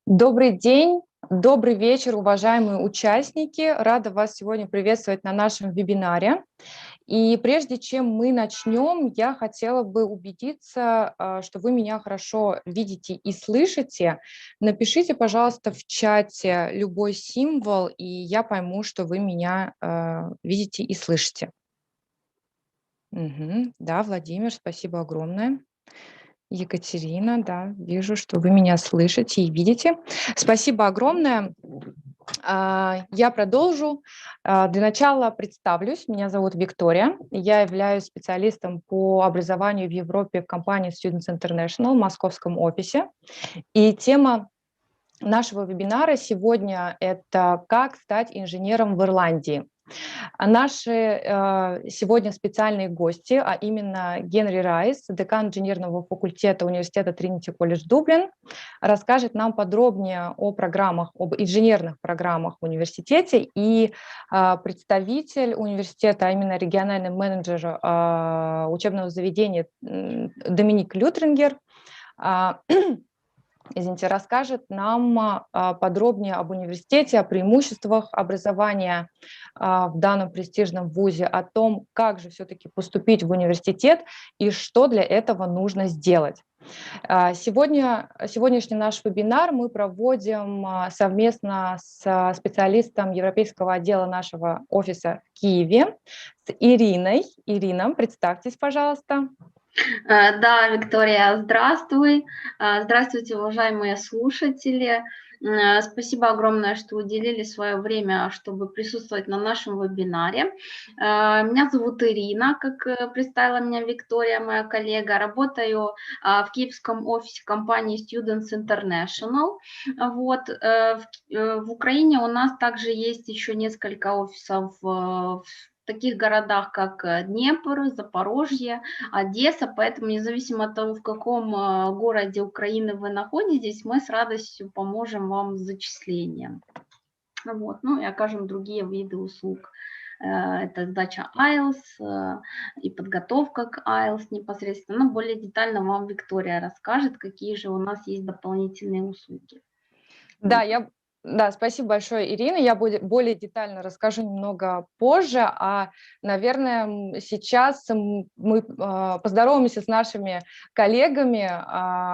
Добрый день, добрый вечер, уважаемые участники. Рада вас сегодня приветствовать на нашем вебинаре. И прежде чем мы начнем, я хотела бы убедиться, что вы меня хорошо видите и слышите. Напишите, пожалуйста, в чате любой символ, и я пойму, что вы меня видите и слышите. Да, Владимир, спасибо огромное. Екатерина, да, вижу, что вы меня слышите и видите. Спасибо огромное. Я продолжу. Для начала представлюсь. Меня зовут Виктория. Я являюсь специалистом по образованию в Европе в компании Students International в московском офисе. И тема нашего вебинара сегодня – это «Как стать инженером в Ирландии». Наши сегодня специальные гости, а именно Генри Райс, декан инженерного факультета университета Trinity College Dublin, расскажет нам подробнее о программах, об инженерных программах в университете, и представитель университета, а именно региональный менеджер учебного заведения Доминик Лютрингер, расскажет нам подробнее об университете, о преимуществах образования в данном престижном вузе, о том, как же все-таки поступить в университет и что для этого нужно сделать. Сегодняшний наш вебинар мы проводим совместно с специалистом европейского отдела нашего офиса в Киеве, с Ириной. Ирина, представьтесь, пожалуйста. Да, Виктория, здравствуй. Здравствуйте, уважаемые слушатели. Спасибо огромное, что уделили свое время, чтобы присутствовать на нашем вебинаре. Меня зовут Ирина, как представила меня Виктория, моя коллега. Работаю в киевском офисе компании Students International. Вот. В Украине у нас также есть еще несколько офисов в таких городах, как Днепр, Запорожье, Одесса, поэтому независимо от того, в каком городе Украины вы находитесь, мы с радостью поможем вам с зачислением. Вот. Ну и окажем другие виды услуг. Это сдача IELTS и подготовка к IELTS непосредственно. Но более детально вам Виктория расскажет, какие же у нас есть дополнительные услуги. Да, спасибо большое, Ирина. Я более детально расскажу немного позже, наверное, сейчас мы поздороваемся с нашими коллегами,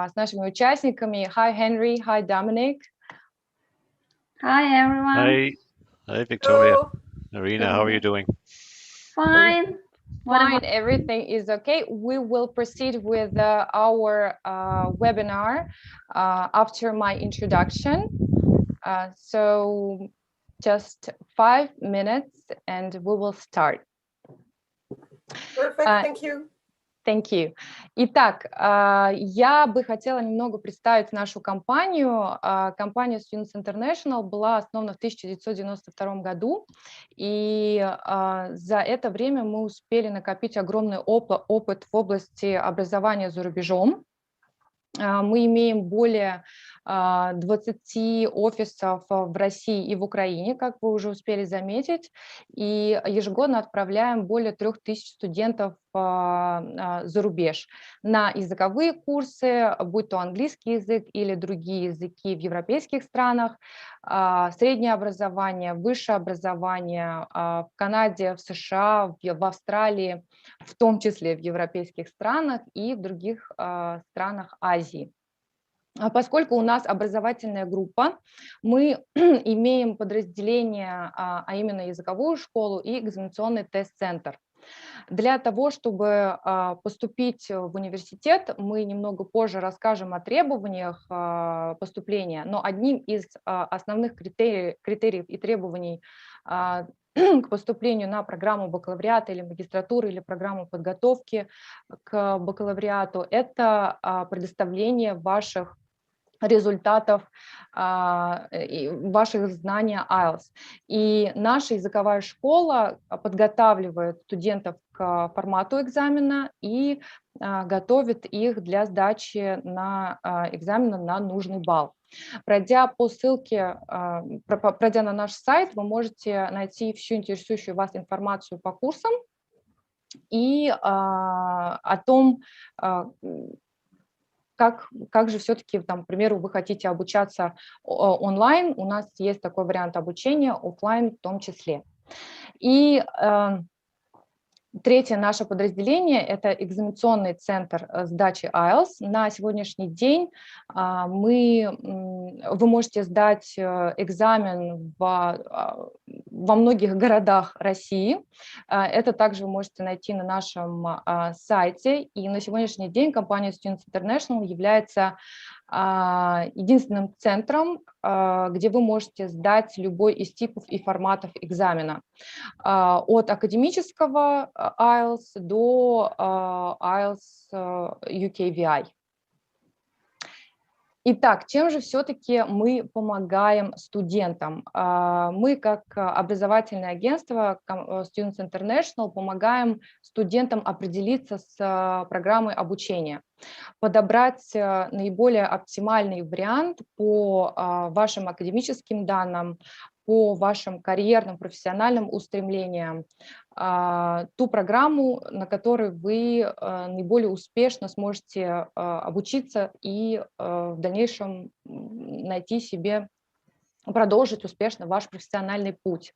с нашими участниками. Hi, Henry. Hi, Dominic. Hi, everyone. Hi, Victoria. Hello. Irina, how are you doing? Fine. Fine, everything is okay. We will proceed with our webinar after my introduction. So just 5 minutes and we will start. Perfect, thank you. Thank you. Итак, я бы хотела немного представить нашу компанию. Компания Students International была основана в 1992 году, и за это время мы успели накопить огромный опыт в области образования за рубежом. Мы имеем более 20 офисов в России и в Украине, как вы уже успели заметить, и ежегодно отправляем более 3000 студентов за рубеж на языковые курсы, будь то английский язык или другие языки в европейских странах, среднее образование, высшее образование в Канаде, в США, в Австралии, в том числе в европейских странах и в других странах Азии. Поскольку у нас образовательная группа, мы имеем подразделение, а именно языковую школу и экзаменационный тест-центр. Для того, чтобы поступить в университет, мы немного позже расскажем о требованиях поступления, но одним из основных критериев и требований к поступлению на программу бакалавриата или магистратуры или программу подготовки к бакалавриату – это предоставление ваших результатов ваших знаний IELTS. И наша языковая школа подготавливает студентов к формату экзамена и готовит их для сдачи на экзамена на нужный балл. Пройдя по ссылке, пройдя на наш сайт, вы можете найти всю интересующую вас информацию по курсам и о том, как же все-таки, там, к примеру, вы хотите обучаться онлайн, у нас есть такой вариант обучения, офлайн в том числе. И третье наше подразделение – это экзаменационный центр сдачи IELTS. На сегодняшний день вы можете сдать экзамен во многих городах России. Это также вы можете найти на нашем сайте. И на сегодняшний день компания Students International является единственным центром, где вы можете сдать любой из типов и форматов экзамена. От академического IELTS до IELTS UKVI. Итак, чем же все-таки мы помогаем студентам? Мы, как образовательное агентство Students International, помогаем студентам определиться с программой обучения, подобрать наиболее оптимальный вариант по вашим академическим данным, по вашим карьерным, профессиональным устремлениям, ту программу, на которой вы наиболее успешно сможете обучиться и в дальнейшем найти себе, продолжить успешно ваш профессиональный путь.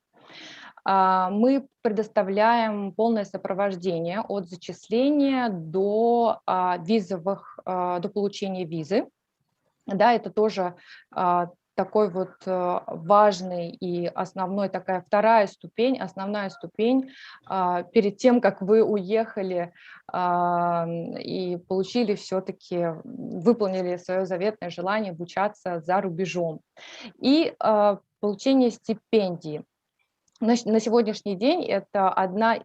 Мы предоставляем полное сопровождение от зачисления до до получения визы. Да, это тоже такой вот важный и основной, такая вторая ступень, основная ступень перед тем, как вы уехали и получили все-таки, выполнили свое заветное желание обучаться за рубежом. И получение стипендий. На сегодняшний день это один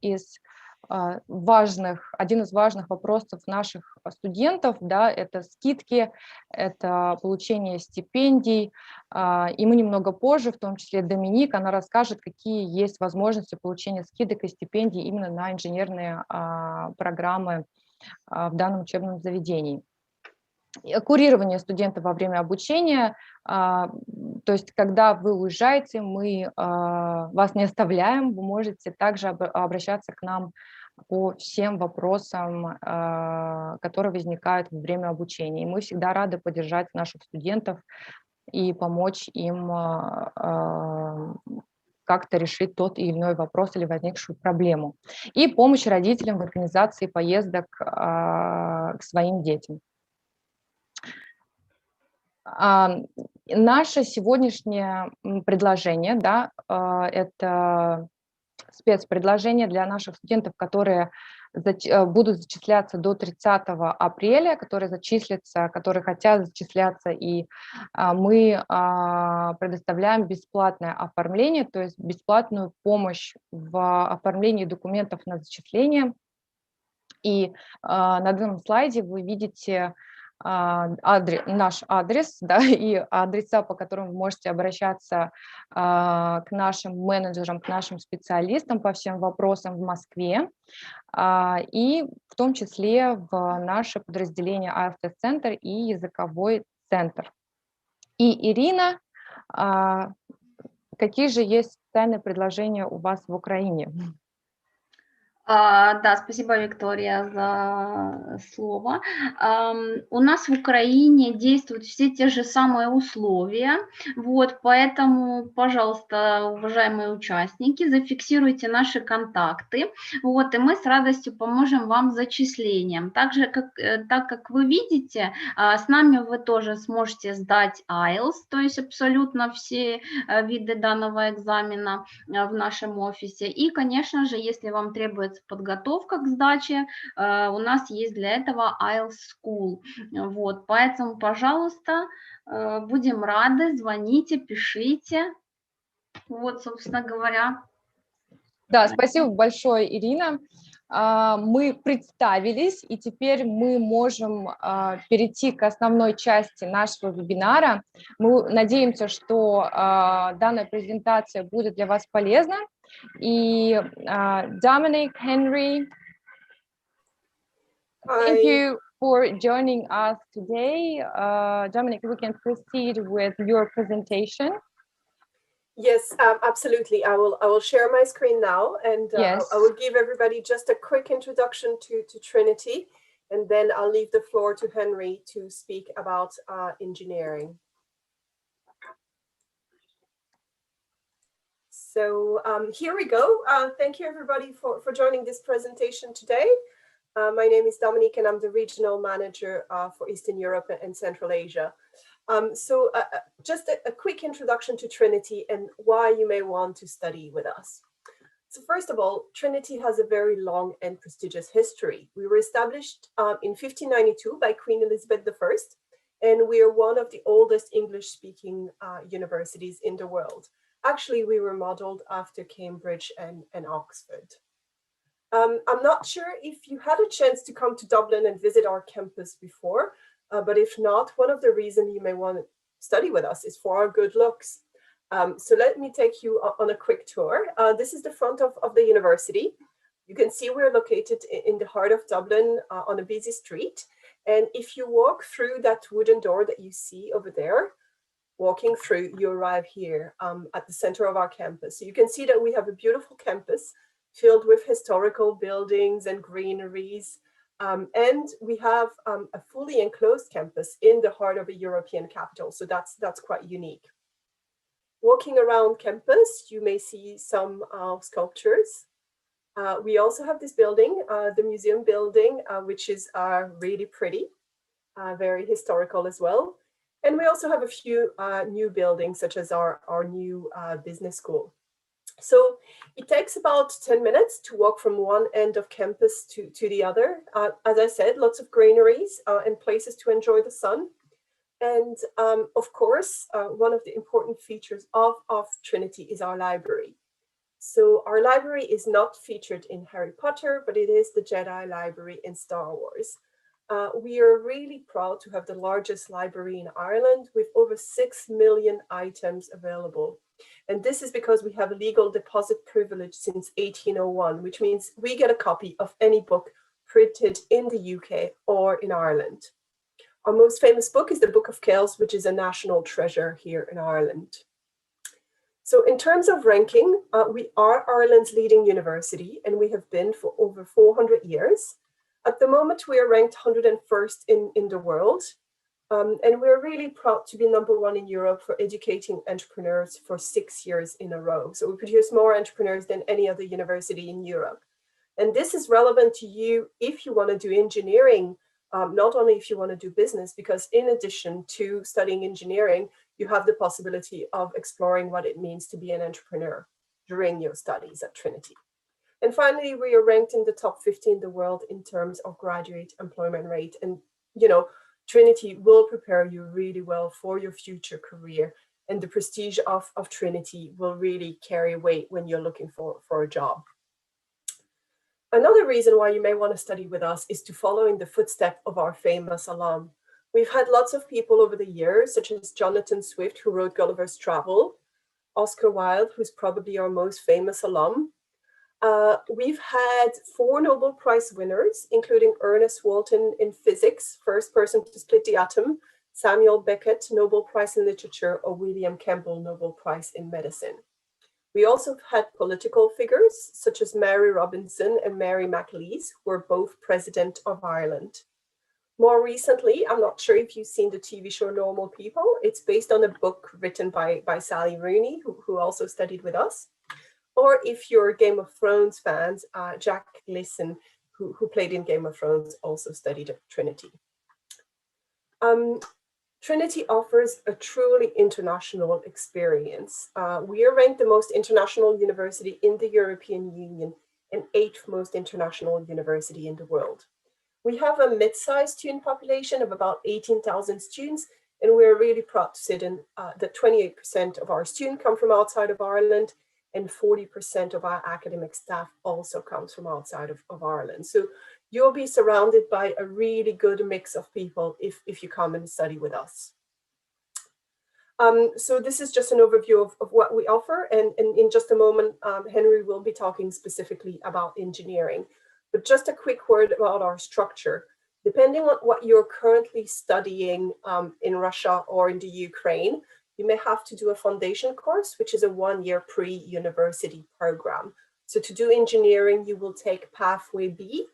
из важных вопросов наших студентов, да, это скидки, это получение стипендий, и мы немного позже, в том числе Доминик, она расскажет, какие есть возможности получения скидок и стипендий именно на инженерные программы в данном учебном заведении. Курирование студентов во время обучения, то есть когда вы уезжаете, мы вас не оставляем, вы можете также обращаться к нам по всем вопросам, которые возникают во время обучения. И мы всегда рады поддержать наших студентов и помочь им как-то решить тот или иной вопрос или возникшую проблему. И помощь родителям в организации поездок к своим детям. Наше сегодняшнее предложение, да, это спецпредложение для наших студентов, которые будут зачисляться до 30 апреля, которые зачислятся, которые хотят зачисляться, и мы предоставляем бесплатное оформление, то есть бесплатную помощь в оформлении документов на зачисление. И на данном слайде вы видите наш адрес, да, и адреса, по которым вы можете обращаться к нашим менеджерам, к нашим специалистам по всем вопросам в Москве, и в том числе в наше подразделение АФТ-центр и языковой центр. И, Ирина, какие же есть специальные предложения у вас в Украине? Да, спасибо, Виктория, за слово. У нас в Украине действуют все те же самые условия, вот, поэтому, пожалуйста, уважаемые участники, зафиксируйте наши контакты, вот, и мы с радостью поможем вам с зачислением. Так как вы видите, с нами вы тоже сможете сдать IELTS, то есть абсолютно все виды данного экзамена в нашем офисе, и, конечно же, если вам требуется подготовка к сдаче, у нас есть для этого IELTS School. Вот, поэтому, пожалуйста, будем рады, звоните, пишите. Вот, собственно говоря. Да, спасибо большое, Ирина. Мы представились, и теперь мы можем перейти к основной части нашего вебинара. Мы надеемся, что данная презентация будет для вас полезна. И Dominic, Henry, thank you for joining us today. Dominic, we can proceed with your presentation. Yes, absolutely. I will share my screen now, and yes. I will give everybody just a quick introduction to Trinity. and then I'll leave the floor to Henry to speak about engineering. So here we go. Thank you everybody for joining this presentation today. My name is Dominique and I'm the regional manager for Eastern Europe and Central Asia. Just a quick introduction to Trinity and why you may want to study with us. So first of all, Trinity has a very long and prestigious history. We were established in 1592 by Queen Elizabeth I, and we are one of the oldest English-speaking universities in the world. Actually, we were modeled after Cambridge and Oxford. I'm not sure if you had a chance to come to Dublin and visit our campus before, but if not, one of the reasons you may want to study with us is for our good looks. So let me take you on a quick tour. This is the front of the university. You can see we're located in the heart of Dublin on a busy street. And if you walk through that wooden door that you see over there, walking through, you arrive here at the center of our campus. So you can see that we have a beautiful campus filled with historical buildings and greeneries. And we have a fully enclosed campus in the heart of a European capital. So that's quite unique. Walking around campus, you may see some sculptures. We also have this building, the museum building, which is really pretty, very historical as well. And we also have a few new buildings, such as our new business school. So it takes about 10 minutes to walk from one end of campus to the other. As I said, lots of greeneries and places to enjoy the sun. And of course, one of the important features of Trinity is our library. So our library is not featured in Harry Potter, but it is the Jedi library in Star Wars. We are really proud to have the largest library in Ireland with over 6 million items available. And this is because we have a legal deposit privilege since 1801, which means we get a copy of any book printed in the UK or in Ireland. Our most famous book is the Book of Kells, which is a national treasure here in Ireland. So in terms of ranking, we are Ireland's leading university, and we have been for over 400 years. At the moment, we are ranked 101st in the world. And we're really proud to be #1 in Europe for educating entrepreneurs for 6 years in a row. So we produce more entrepreneurs than any other university in Europe. And this is relevant to you if you want to do engineering, not only if you want to do business, because in addition to studying engineering, you have the possibility of exploring what it means to be an entrepreneur during your studies at Trinity. And finally, we are ranked in the top 50 in the world in terms of graduate employment rate. And, you know, Trinity will prepare you really well for your future career, and the prestige of Trinity will really carry weight when you're looking for a job. Another reason why you may want to study with us is to follow in the footsteps of our famous alum. We've had lots of people over the years, such as Jonathan Swift, who wrote Gulliver's Travel, Oscar Wilde, who's probably our most famous alum. We've had 4 Nobel Prize winners, including Ernest Walton in physics, first person to split the atom, Samuel Beckett, Nobel Prize in Literature, or William Campbell, Nobel Prize in Medicine. We also had political figures, such as Mary Robinson and Mary McAleese, who were both President of Ireland. More recently, I'm not sure if you've seen the TV show Normal People. It's based on a book written by Sally Rooney, who also studied with us. Or if you're Game of Thrones fans, Jack Gleeson, who played in Game of Thrones, also studied at Trinity. Trinity offers a truly international experience. We are ranked the most international university in the European Union and 8th most international university in the world. We have a mid-sized student population of about 18,000 students, and we're really proud to say that 28% of our students come from outside of Ireland, and 40% of our academic staff also comes from outside of Ireland. So you'll be surrounded by a really good mix of people if you come and study with us. So this is just an overview of what we offer, and in just a moment, Henry will be talking specifically about engineering. But just a quick word about our structure. Depending on what you're currently studying in Russia or in the Ukraine, you may have to do a foundation course, which is a 1-year pre-university program. So to do engineering, you will take Pathway B,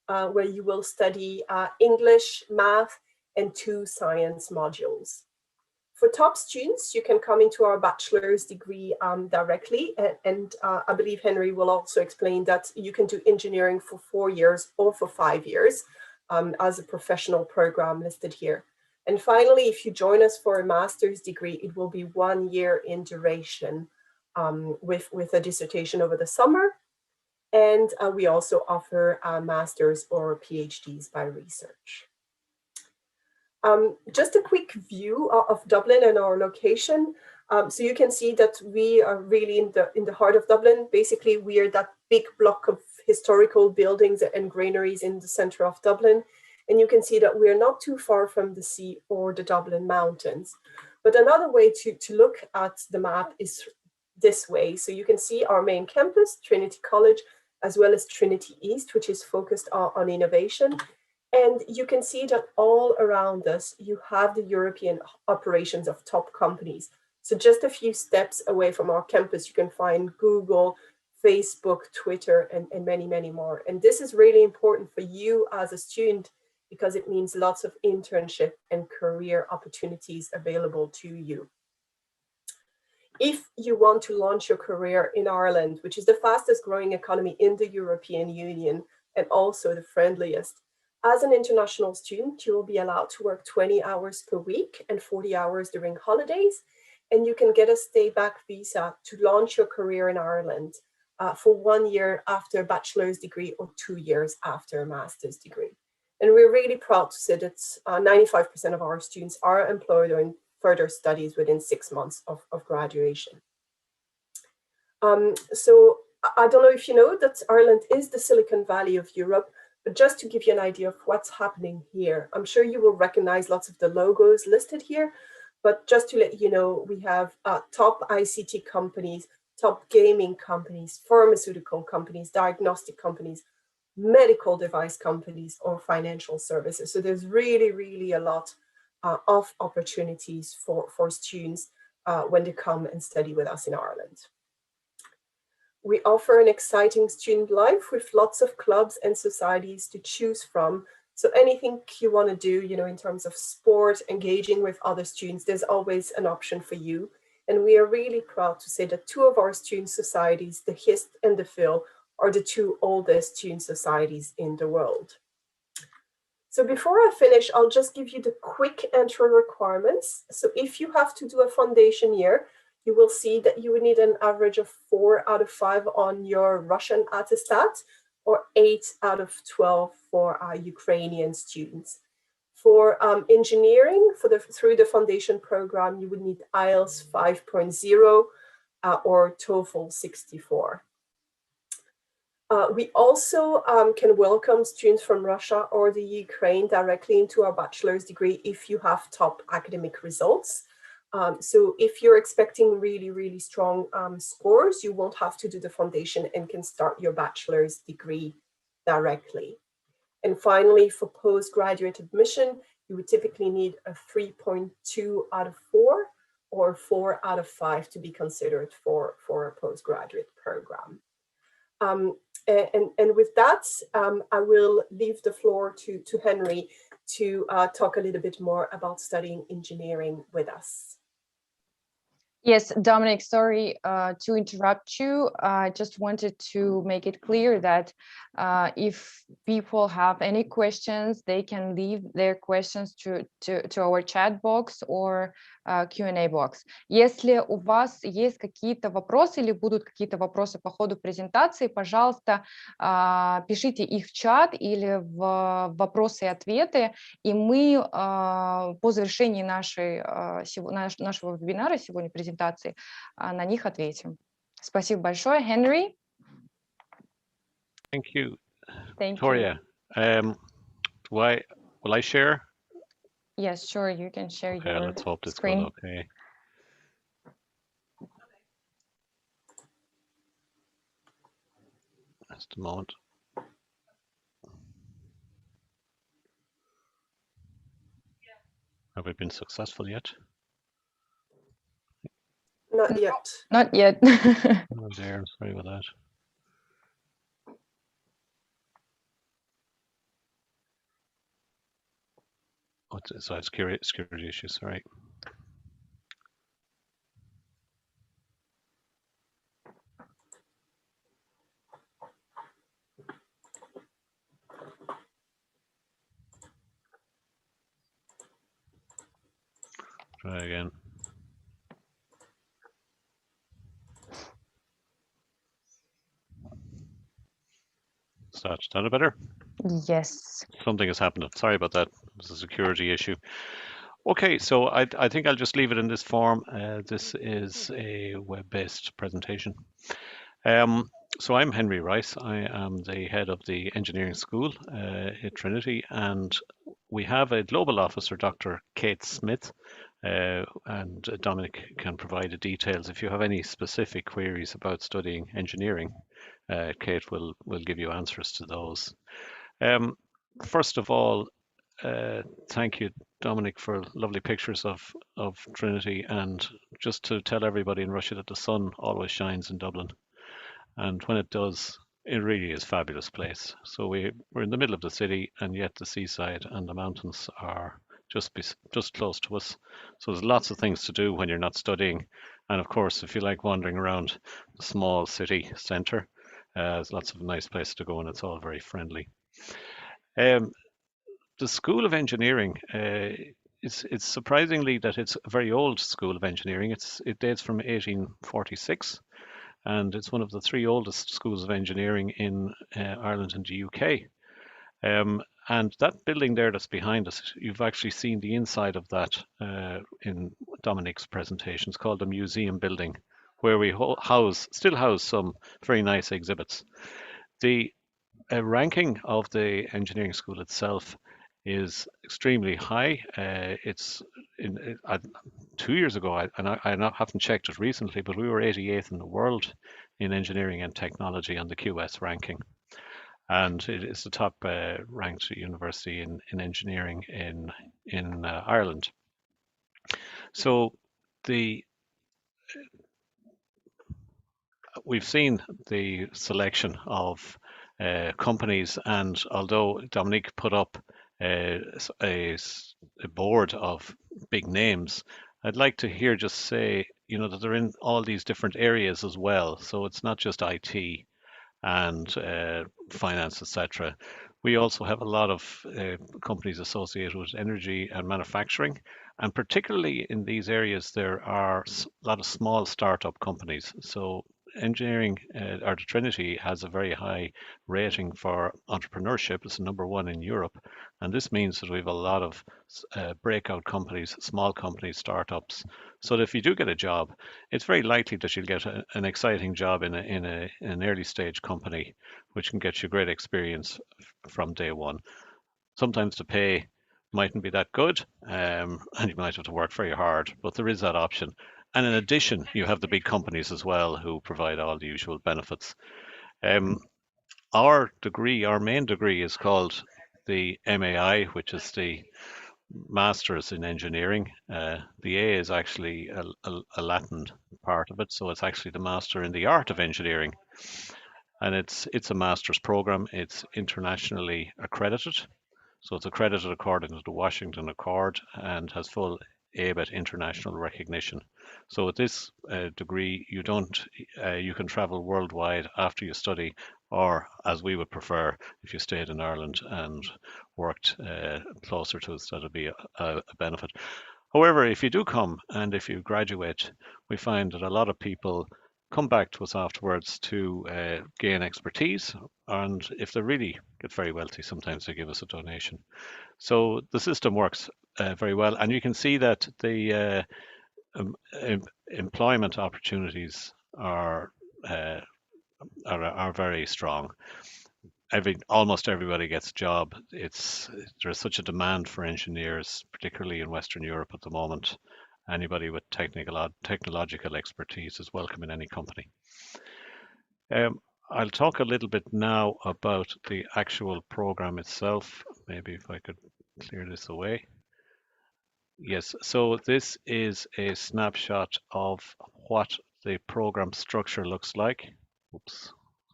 where you will study English, math, and 2 science modules. For top students, you can come into our bachelor's degree directly, and I believe Henry will also explain that you can do engineering for 4 years or for 5 years as a professional program listed here. And finally, if you join us for a master's degree, it will be 1 year in duration with a dissertation over the summer. And we also offer master's or PhDs by research. Just a quick view of Dublin and our location. So you can see that we are really in the heart of Dublin. Basically, we are that big block of historical buildings and granaries in the center of Dublin. And you can see that we are not too far from the sea or the Dublin mountains. But another way to look at the map is this way. So you can see our main campus, Trinity College, as well as Trinity East, which is focused on innovation. And you can see that all around us, you have the European operations of top companies. So just a few steps away from our campus, you can find Google, Facebook, Twitter, and many, many more. And this is really important for you as a student because it means lots of internship and career opportunities available to you. If you want to launch your career in Ireland, which is the fastest growing economy in the European Union and also the friendliest, as an international student, you will be allowed to work 20 hours per week and 40 hours during holidays. And you can get a stay-back visa to launch your career in Ireland for 1 year after a bachelor's degree or 2 years after a master's degree. And we're really proud to say that 95% of our students are employed or in further studies within 6 months of graduation. So I don't know if you know that Ireland is the Silicon Valley of Europe, but just to give you an idea of what's happening here, I'm sure you will recognize lots of the logos listed here, but just to let you know, we have top ICT companies, top gaming companies, pharmaceutical companies, diagnostic companies, medical device companies, or financial services. So there's really, really a lot of opportunities for students when they come and study with us in Ireland. We offer an exciting student life with lots of clubs and societies to choose from. So anything you want to do, you know, in terms of sport, engaging with other students, there's always an option for you. And we are really proud to say that 2 of our student societies, the HIST and the PHil, are the 2 oldest student societies in the world. So before I finish, I'll just give you the quick entry requirements. So if you have to do a foundation year, you will see that you would need an average of 4 out of 5 on your Russian attestat, or 8 out of 12 for Ukrainian students. For engineering, through the foundation program, you would need IELTS 5.0 or TOEFL 64. We also can welcome students from Russia or the Ukraine directly into our bachelor's degree if you have top academic results. So if you're expecting really, really strong scores, you won't have to do the foundation and can start your bachelor's degree directly. And finally, for postgraduate admission, you would typically need a 3.2 out of 4 or 4 out of 5 to be considered for a postgraduate program. And with that, I will leave the floor to Henry to talk a little bit more about studying engineering with us. Yes, Dominic, sorry to interrupt you. I just wanted to make it clear that if people have any questions, they can leave their questions to our chat box or Q&A box. Если у вас есть какие-то вопросы или будут какие-то вопросы по ходу презентации, пожалуйста, пишите их в чат или в вопросы и ответы, и мы по завершении нашего вебинара сегодня презентации на них ответим. Спасибо большое, Henry. Thank you, Thank Victoria. Will I share? Yes, sure, you can share Okay, your let's hope this screen. goes okay. Just a moment. Have we been successful yet? Not yet. Not yet. Oh dear, I'm sorry about that. So it's security issues, sorry. Try again. Is that better? Yes. Something has happened. Sorry about that. It was a security issue. Okay, so I think I'll just leave it in this form. This is a web-based presentation. So I'm Henry Rice. I am the head of the engineering school at Trinity, and we have a global officer, Dr. Kate Smith, and Dominic can provide the details. If you have any specific queries about studying engineering, Kate will give you answers to those. First of all, thank you, Dominic, for lovely pictures of Trinity, and just to tell everybody in Russia that the sun always shines in Dublin, and when it does, it really is a fabulous place. So we're in the middle of the city, and yet the seaside and the mountains are just close to us. So there's lots of things to do when you're not studying, and of course, if you like wandering around the small city centre, there's lots of nice places to go, and it's all very friendly. The School of Engineering, it's surprisingly that it's a very old School of Engineering. It dates from 1846, and it's one of the 3 oldest schools of engineering in Ireland and the UK. And that building there that's behind us, you've actually seen the inside of that in Dominic's presentation. It's called the Museum Building, where we still house some very nice exhibits. The ranking of the engineering school itself is extremely high. It's 2 years ago, I haven't checked it recently, but we were 88th in the world in engineering and technology on the QS ranking. And it is the top ranked university in engineering in Ireland. So we've seen the selection of companies, and although Dominique put up a board of big names, I'd like to here just say, that they're in all these different areas as well. So it's not just IT and finance, etc. We also have a lot of companies associated with energy and manufacturing, and particularly in these areas, there are a lot of small startup companies. So engineering, or the Trinity, has a very high rating for entrepreneurship. It's number 1 in Europe, and this means that we have a lot of breakout companies, small companies, startups. So that if you do get a job, it's very likely that you'll get an exciting job in an early stage company, which can get you great experience from day one. Sometimes the pay mightn't be that good, and you might have to work very hard, but there is that option. And in addition, you have the big companies as well who provide all the usual benefits. Our main degree is called the MAI, which is the Masters in Engineering. The A is actually a Latin part of it, so it's actually the Master in the Art of Engineering. And it's a master's program. It's internationally accredited. So it's accredited according to the Washington Accord and has full ABET international recognition. So with this degree, you can travel worldwide after you study, or as we would prefer, if you stayed in Ireland and worked closer to us, that'd be a benefit. However, if you do come and if you graduate, we find that a lot of people come back to us afterwards to gain expertise, and if they really get very wealthy, sometimes they give us a donation. So the system works very well, and you can see that the employment opportunities are very strong. Almost everybody gets a job. There's such a demand for engineers, particularly in Western Europe at the moment. Anybody with technological expertise is welcome in any company. I'll talk a little bit now about the actual program itself. Maybe if I could clear this away. Yes, so this is a snapshot of what the program structure looks like. Oops,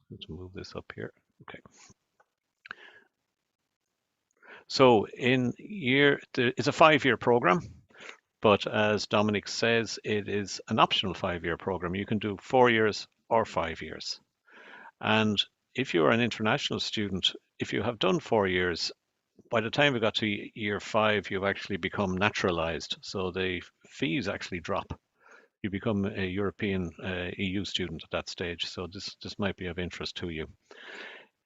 let's move this up here. Okay. So it's a 5-year program, but as Dominic says, it is an optional 5-year program. You can do 4 years or 5 years. And if you're an international student, if you have done 4 years, by the time we got to year 5, you've actually become naturalized. So the fees actually drop. You become a European EU student at that stage. So this might be of interest to you.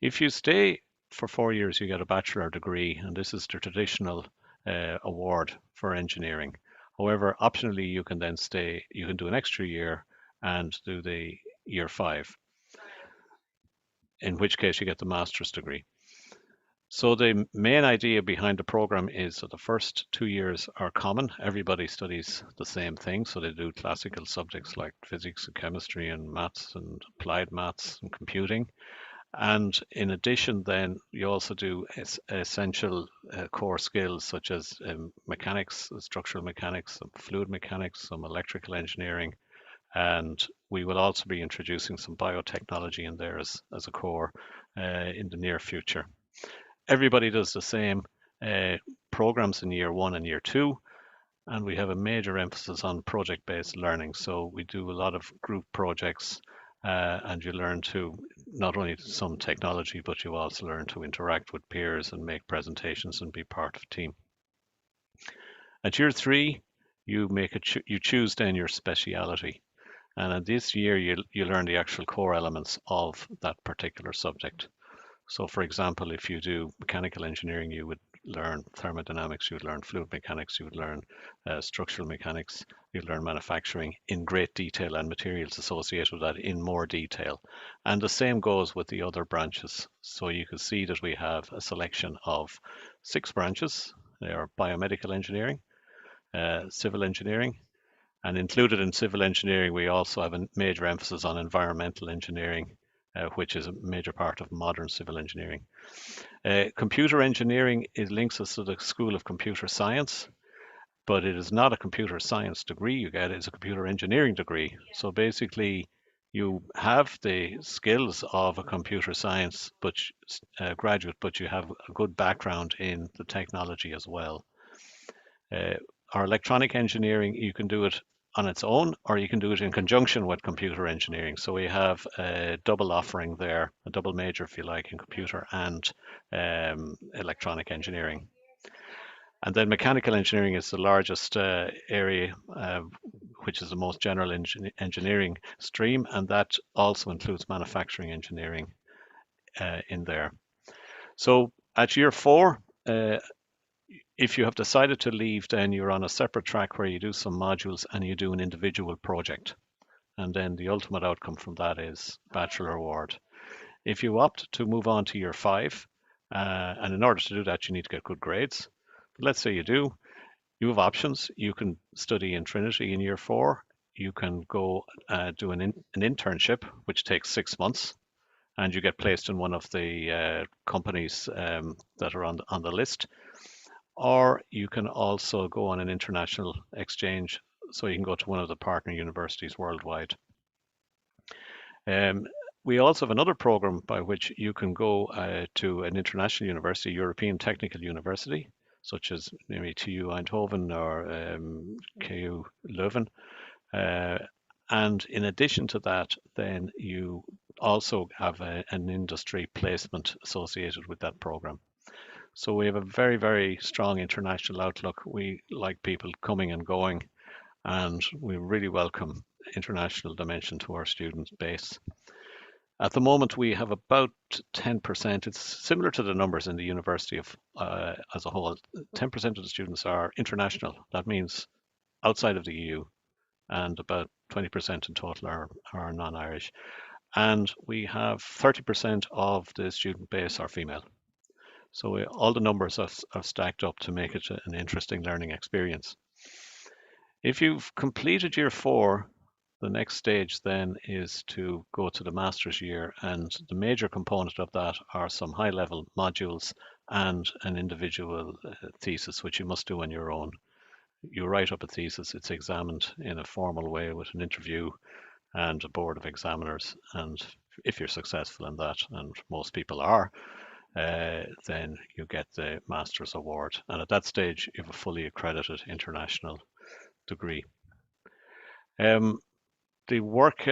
If you stay for 4 years, you get a bachelor degree, and this is the traditional award for engineering. However, optionally, you can then stay, you can do an extra year and do the year 5, in which case you get the master's degree. So the main idea behind the program is that the first 2 years are common. Everybody studies the same thing. So they do classical subjects like physics and chemistry and maths and applied maths and computing. And in addition, then you also do essential core skills such as mechanics, structural mechanics, some fluid mechanics, some electrical engineering. And we will also be introducing some biotechnology in there as a core in the near future. Everybody does the same programs in year 1 and year 2, and we have a major emphasis on project-based learning. So we do a lot of group projects, and you learn to not only some technology, but you also learn to interact with peers and make presentations and be part of a team. At year 3, you choose then your speciality, and in this year you learn the actual core elements of that particular subject. So for example, if you do mechanical engineering, you would learn thermodynamics, you would learn fluid mechanics, you would learn structural mechanics, you'd learn manufacturing in great detail and materials associated with that in more detail. And the same goes with the other branches. So you can see that we have a selection of 6 branches. They are biomedical engineering, civil engineering, and included in civil engineering, we also have a major emphasis on environmental engineering, which is a major part of modern civil engineering. Computer engineering links us to the School of Computer Science, but it is not a computer science degree you get, it's a computer engineering degree. So basically, you have the skills of a computer science graduate, but you have a good background in the technology as well. Our electronic engineering, you can do it on its own, or you can do it in conjunction with computer engineering. So we have a double offering there, a double major, if you like, in computer and electronic engineering. And then mechanical engineering is the largest area, which is the most general engineering stream, and that also includes manufacturing engineering in there. So at year 4, if you have decided to leave, then you're on a separate track where you do some modules and you do an individual project. And then the ultimate outcome from that is Bachelor Award. If you opt to move on to year 5, and in order to do that, you need to get good grades. But let's say you do, you have options. You can study in Trinity in year 4. You can go do an internship, which takes 6 months, and you get placed in one of the companies that are on the list. Or you can also go on an international exchange, so you can go to one of the partner universities worldwide. We also have another program by which you can go to an international university, European Technical University, such as maybe TU Eindhoven or KU Leuven. And in addition to that, then you also have an industry placement associated with that program. So we have a very, very strong international outlook. We like people coming and going, and we really welcome international dimension to our student base. At the moment, we have about 10%. It's similar to the numbers in the university as a whole. 10% of the students are international. That means outside of the EU, and about 20% in total are non-Irish. And we have 30% of the student base are female. So all the numbers have stacked up to make it an interesting learning experience. If you've completed year 4, the next stage then is to go to the master's year, and the major component of that are some high-level modules and an individual thesis, which you must do on your own. You write up a thesis, it's examined in a formal way with an interview and a board of examiners, and if you're successful in that, and most people are, then you get the master's award. And at that stage, you have a fully accredited international degree. The work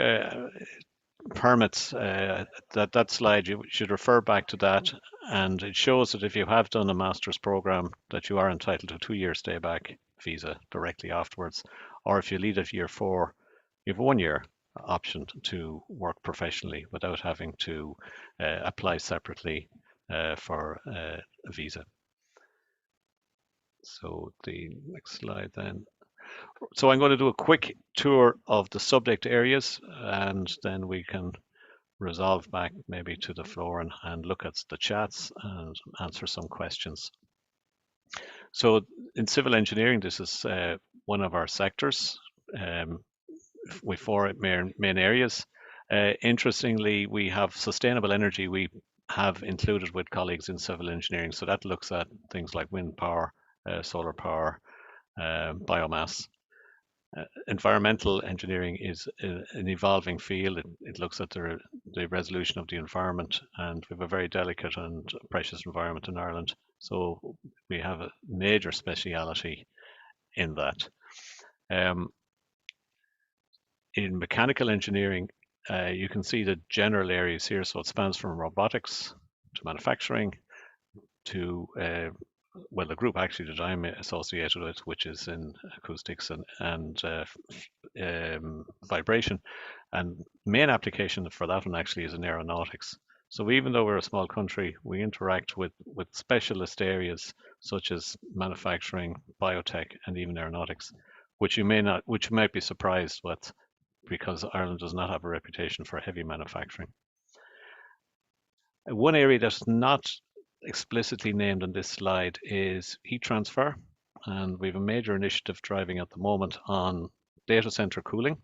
permits, that slide, you should refer back to that, and it shows that if you have done a master's program, that you are entitled to a 2-year stay back visa directly afterwards, or if you leave at year 4, you have a 1-year option to work professionally without having to apply separately for a visa. So the next slide then. So I'm going to do a quick tour of the subject areas, and then we can resolve back maybe to the floor and look at the chats and answer some questions. So in civil engineering, this is one of our sectors with 4 main areas. Interestingly, we have sustainable energy we have included with colleagues in civil engineering. So that looks at things like wind power, solar power, biomass. Environmental engineering is an evolving field. It looks at the resolution of the environment, and we have a very delicate and precious environment in Ireland. So we have a major speciality in that. In mechanical engineering, you can see the general areas here. So it spans from robotics to manufacturing to well, the group actually that I'm associated with, which is in acoustics and vibration, and main application for that one actually is in aeronautics. So even though we're a small country, we interact with specialist areas such as manufacturing, biotech, and even aeronautics, which you might be surprised with, because Ireland does not have a reputation for heavy manufacturing. One area that's not explicitly named on this slide is heat transfer, and we have a major initiative driving at the moment on data center cooling,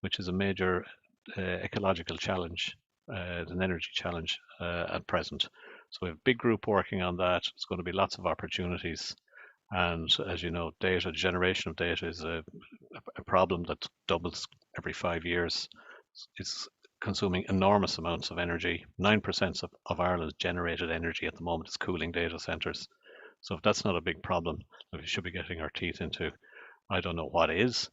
which is a major ecological challenge, an energy challenge at present. So we have a big group working on that. It's going to be lots of opportunities, and as you know, generation of data is a problem that doubles every 5 years. It's consuming enormous amounts of energy. 9% of Ireland's generated energy at the moment is cooling data centers. So if that's not a big problem that we should be getting our teeth into, I don't know what is.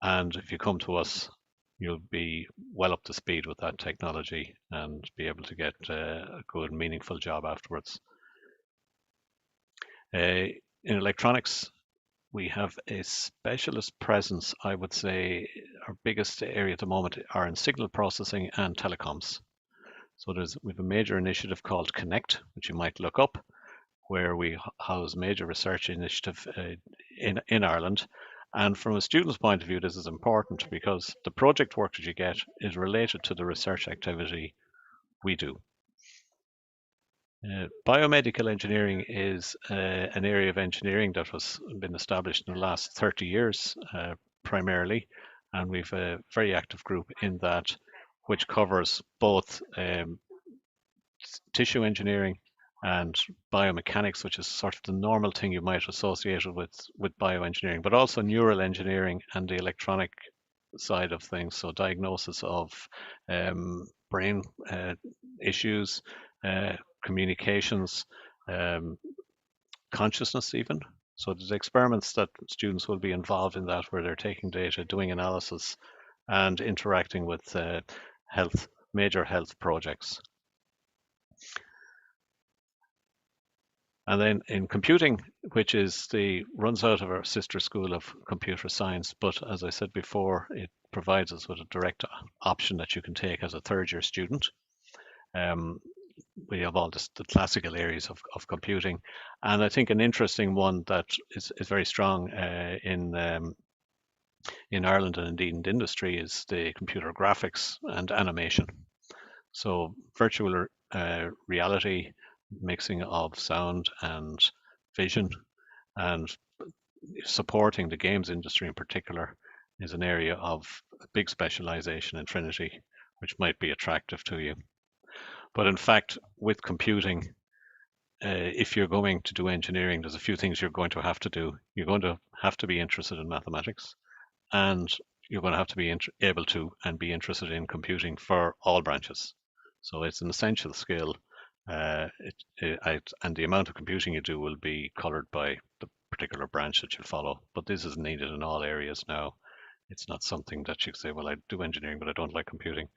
And if you come to us, you'll be well up to speed with that technology and be able to get a good, meaningful job afterwards. In electronics, we have a specialist presence. I would say our biggest area at the moment are in signal processing and telecoms. So we have a major initiative called Connect, which you might look up, where we house major research initiative in Ireland. And from a student's point of view, this is important because the project work that you get is related to the research activity we do. Biomedical engineering is an area of engineering that has been established in the last 30 years primarily, and we've a very active group in that, which covers both tissue engineering and biomechanics, which is sort of the normal thing you might associate with bioengineering, but also neural engineering and the electronic side of things, so diagnosis of brain issues, communications, consciousness even. So there's experiments that students will be involved in that, where they're taking data, doing analysis, and interacting with major health projects. And then in computing, which runs out of our sister school of computer science, but as I said before, it provides us with a direct option that you can take as a third-year student. We have all the classical areas of computing, and I think an interesting one that is very strong in Ireland and indeed in the industry is the computer graphics and animation. So virtual reality, mixing of sound and vision, and supporting the games industry in particular is an area of big specialization in Trinity, which might be attractive to you. But in fact, with computing, if you're going to do engineering, there's a few things you're going to have to do. You're going to have to be interested in mathematics, and you're going to have to be able to and be interested in computing for all branches. So it's an essential skill and the amount of computing you do will be colored by the particular branch that you follow. But this is needed in all areas now. It's not something that you say, well, I do engineering, but I don't like computing.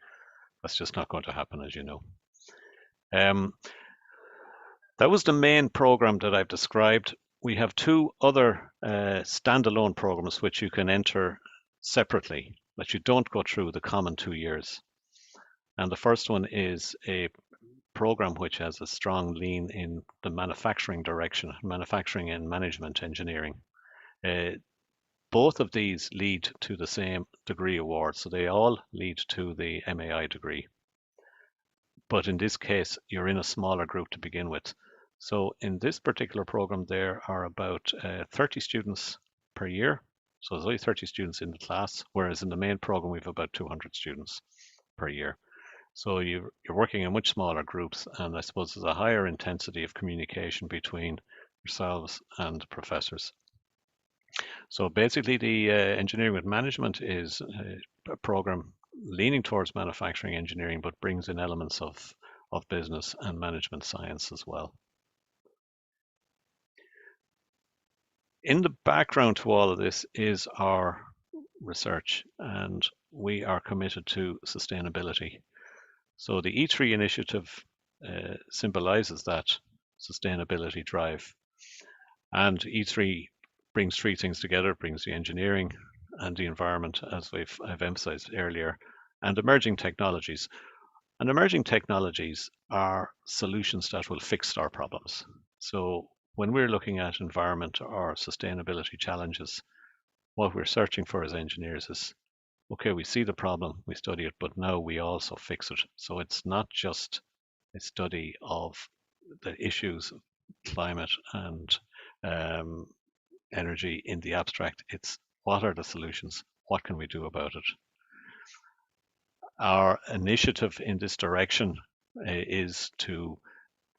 That's just not going to happen, as you know. That was the main program that I've described. We have two other standalone programs which you can enter separately, but you don't go through the common 2 years. And the first one is a program which has a strong lean in the manufacturing direction, manufacturing and management engineering. Both of these lead to the same degree award, so they all lead to the MAI degree. But in this case, you're in a smaller group to begin with. So in this particular program, there are about 30 students per year. So there's only 30 students in the class, whereas in the main program, we have about 200 students per year. So you're working in much smaller groups, and I suppose there's a higher intensity of communication between yourselves and professors. So basically, the engineering with management is a program leaning towards manufacturing engineering, but brings in elements of business and management science as well. In the background to all of this is our research, and we are committed to sustainability. So the E3 initiative symbolizes that sustainability drive. And E3 brings three things together. It brings the engineering and the environment, as I've emphasized earlier, and emerging technologies. And emerging technologies are solutions that will fix our problems. So when we're looking at environment or sustainability challenges, what we're searching for as engineers is, okay, we see the problem, we study it, but now we also fix it. So it's not just a study of the issues of climate and energy in the abstract. It's what are the solutions? What can we do about it? Our initiative in this direction is to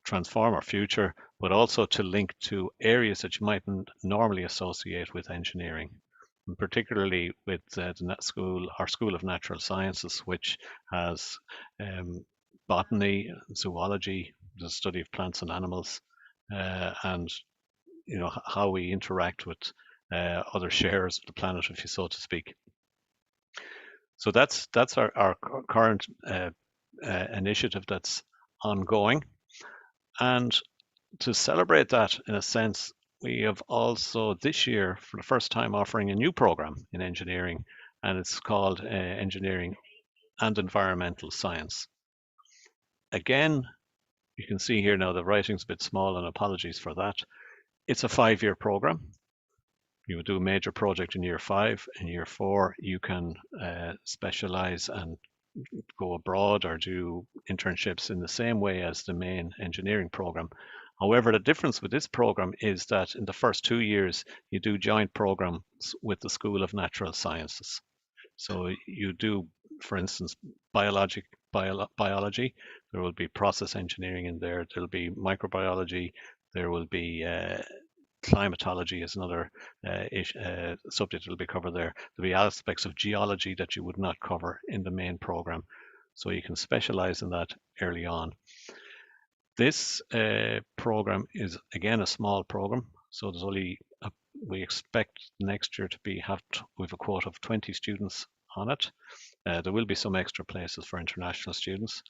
transform our future, but also to link to areas that you mightn't normally associate with engineering, and particularly with our School of Natural Sciences, which has botany, zoology, the study of plants and animals, and how we interact with other sharers of the planet, if you so to speak. So that's our current initiative that's ongoing. And to celebrate that, in a sense, we have also this year, for the first time, offering a new program in engineering, and it's called Engineering and Environmental Science. Again, you can see here now the writing's a bit small, and apologies for that. It's a 5-year program. You would do a major project in year 5. In year 4, you can specialize and go abroad or do internships in the same way as the main engineering program. However, the difference with this program is that in the first 2 years, you do joint programs with the School of Natural Sciences. So you do, for instance, biology. There will be process engineering in there. There will be microbiology. There will be climatology is another subject that will be covered there. There'll be aspects of geology that you would not cover in the main program. So you can specialize in that early on. This program is, again, a small program. So there's only, we expect next year to we have a quota of 20 students on it. There will be some extra places for international students,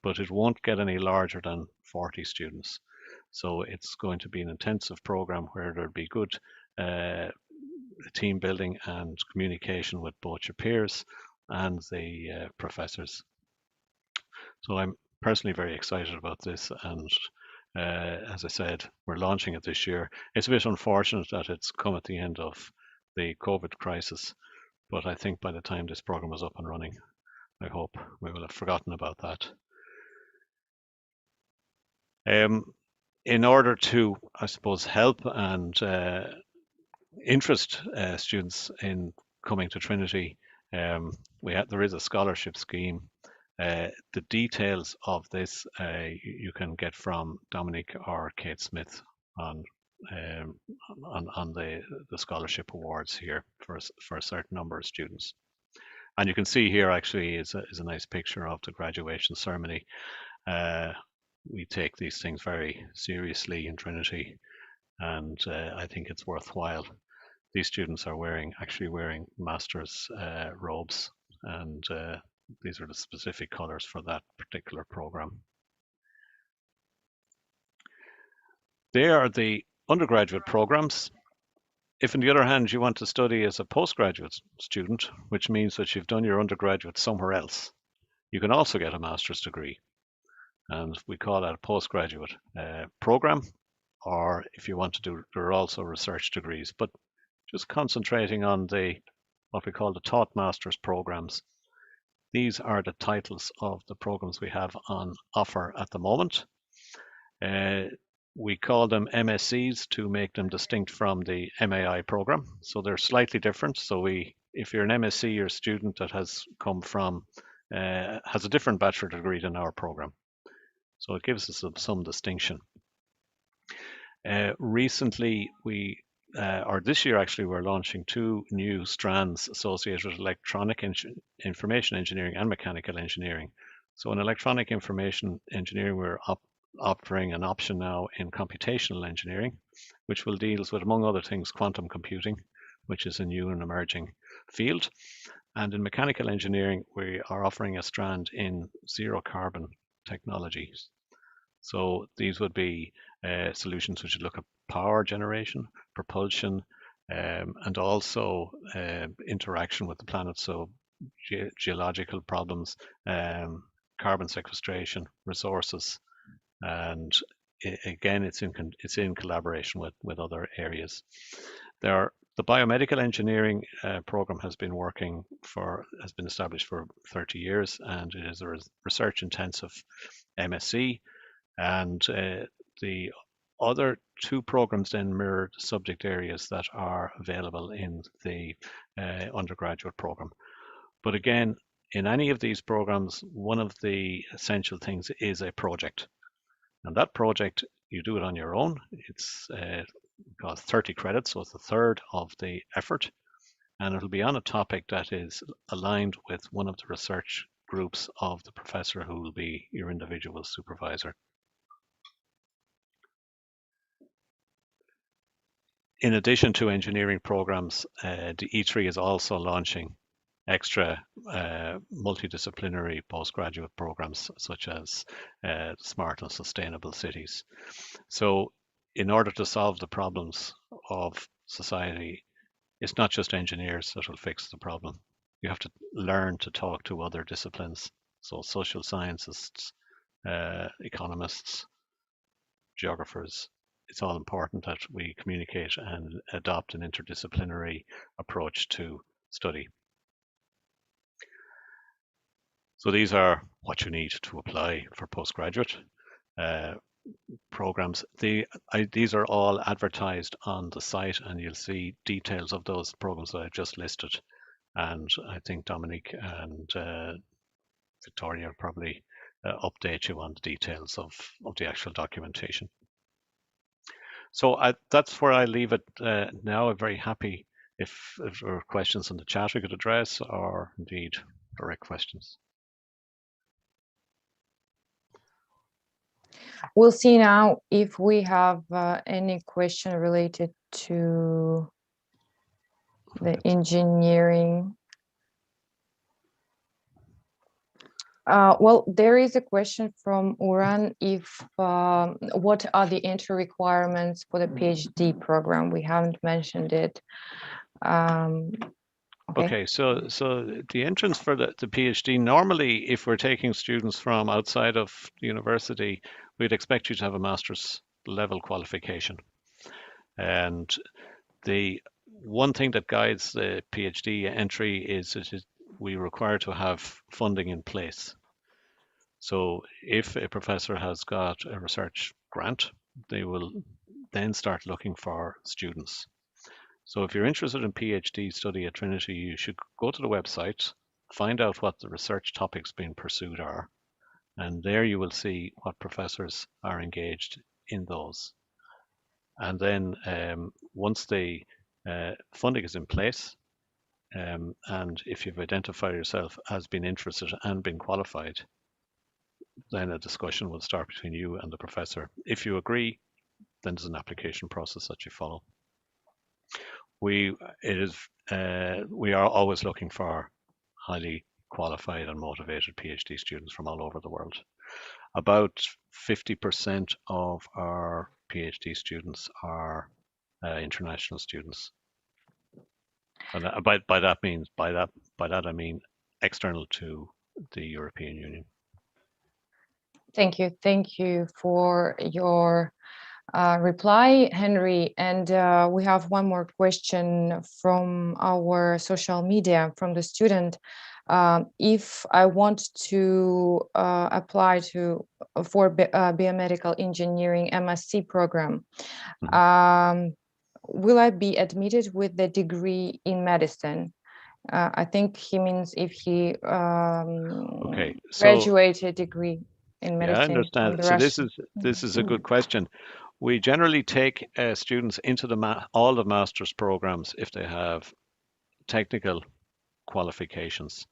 but it won't get any larger than 40 students. So it's going to be an intensive program where there'll be good team building and communication with both your peers and the professors. So I'm personally very excited about this, and as I said, we're launching it this year. It's a bit unfortunate that it's come at the end of the COVID crisis, but I think by the time this program is up and running, I hope we will have forgotten about that. In order to, I suppose, help and interest students in coming to Trinity, there is a scholarship scheme. The details of this you can get from Dominic or Kate Smith on the scholarship awards here for a certain number of students. And you can see here actually is a nice picture of the graduation ceremony. we take these things very seriously in Trinity, and I think it's worthwhile. These students are actually wearing master's robes, and these are the specific colors for that particular program. They are the undergraduate programs. If, on the other hand, you want to study as a postgraduate student, which means that you've done your undergraduate somewhere else, you can also get a master's degree. And we call that a postgraduate program, or if you want to do, there are also research degrees, but just concentrating on what we call the taught master's programs. These are the titles of the programs we have on offer at the moment. We call them MSCs to make them distinct from the MAI program. So they're slightly different. So if you're an MSc or student that has come from, has a different bachelor degree than our program. So it gives us some distinction. Recently, or this year actually, we're launching 2 new strands associated with electronic information engineering and mechanical engineering. So in electronic information engineering, we're offering an option now in computational engineering, which will deal with, among other things, quantum computing, which is a new and emerging field. And in mechanical engineering, we are offering a strand in zero carbon technologies. So these would be solutions which would look at power generation, propulsion, and also interaction with the planet. So geological problems, carbon sequestration, resources, and again, it's in collaboration with other areas. The biomedical engineering program has been established for 30 years, and it is a research intensive MSc. And the other 2 programs then mirror the subject areas that are available in the undergraduate program. But again, in any of these programs, one of the essential things is a project. And that project, you do it on your own. It's got 30 credits, so it's a third of the effort. And it'll be on a topic that is aligned with one of the research groups of the professor who will be your individual supervisor. In addition to engineering programs, the E3 is also launching extra multidisciplinary postgraduate programs such as smart and sustainable cities. So in order to solve the problems of society, it's not just engineers that will fix the problem. You have to learn to talk to other disciplines. So social scientists, economists, geographers. It's all important that we communicate and adopt an interdisciplinary approach to study. So these are what you need to apply for postgraduate programs. These are all advertised on the site, and you'll see details of those programs that I've just listed. And I think Dominique and Victoria will probably update you on the details of the actual documentation. So that's where I leave it now. I'm very happy if there are questions in the chat we could address, or indeed direct questions. We'll see now if we have any question related to the engineering. Well, there is a question from Uran. What are the entry requirements for the PhD program? We haven't mentioned it. Okay, so the entrance for the PhD, normally if we're taking students from outside of the university, we'd expect you to have a master's level qualification. And the one thing that guides the PhD entry is we require to have funding in place. So if a professor has got a research grant, they will then start looking for students. So if you're interested in PhD study at Trinity, you should go to the website, find out what the research topics being pursued are, and there you will see what professors are engaged in those. And then once the funding is in place, and if you've identified yourself as being interested and been qualified, then a discussion will start between you and the professor. If you agree, then there's an application process that you follow. We are always looking for highly qualified and motivated PhD students from all over the world. About 50% of our PhD students are international students. And by that I mean external to the European Union. Thank you for your reply, Henry. And we have one more question from our social media from the student. If I want to apply for Biomedical Engineering MSc program, will I be admitted with the degree in medicine? I think he means if he graduated degree in medicine. Yeah, I understand. So this is a good question. We generally take students into all the master's programs if they have technical qualifications.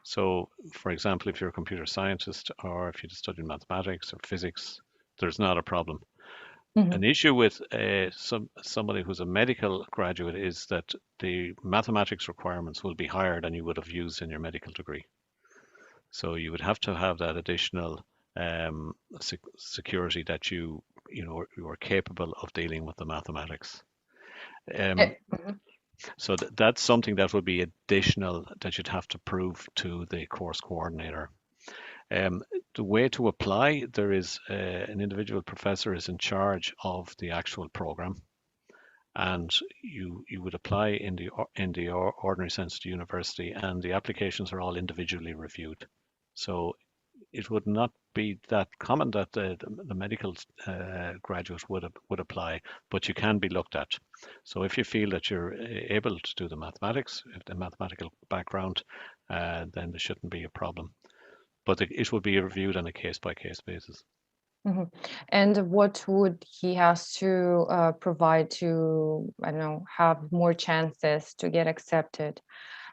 So, for example, if you're a computer scientist or if you study mathematics or physics, there's not a problem. An issue with somebody who's a medical graduate is that the mathematics requirements will be higher than you would have used in your medical degree. So you would have to have that additional security that you are capable of dealing with the mathematics. So that's something that would be additional that you'd have to prove to the course coordinator. The way to apply, there is an individual professor is in charge of the actual program, and you would apply in the ordinary sense to university, and the applications are all individually reviewed. So it would not be that common that the medical graduate would apply, but you can be looked at. So if you feel that you're able to do the mathematics, if the mathematical background, then there shouldn't be a problem. But it will be reviewed on a case-by-case basis. And what would he has to provide to, I don't know, have more chances to get accepted?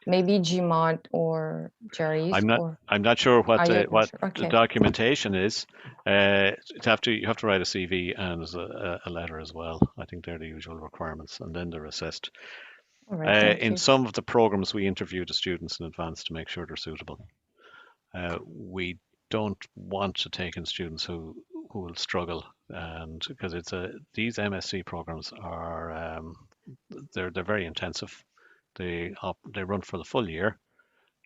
Maybe GMAT or GREs? I'm not sure what the documentation is. You have to write a CV and a letter as well. I think they're the usual requirements, and then they're assessed. In some of the programs, we interview the students in advance to make sure they're suitable. We don't want to take in students who will struggle, and because these MSc programs are they're very intensive. They run for the full year,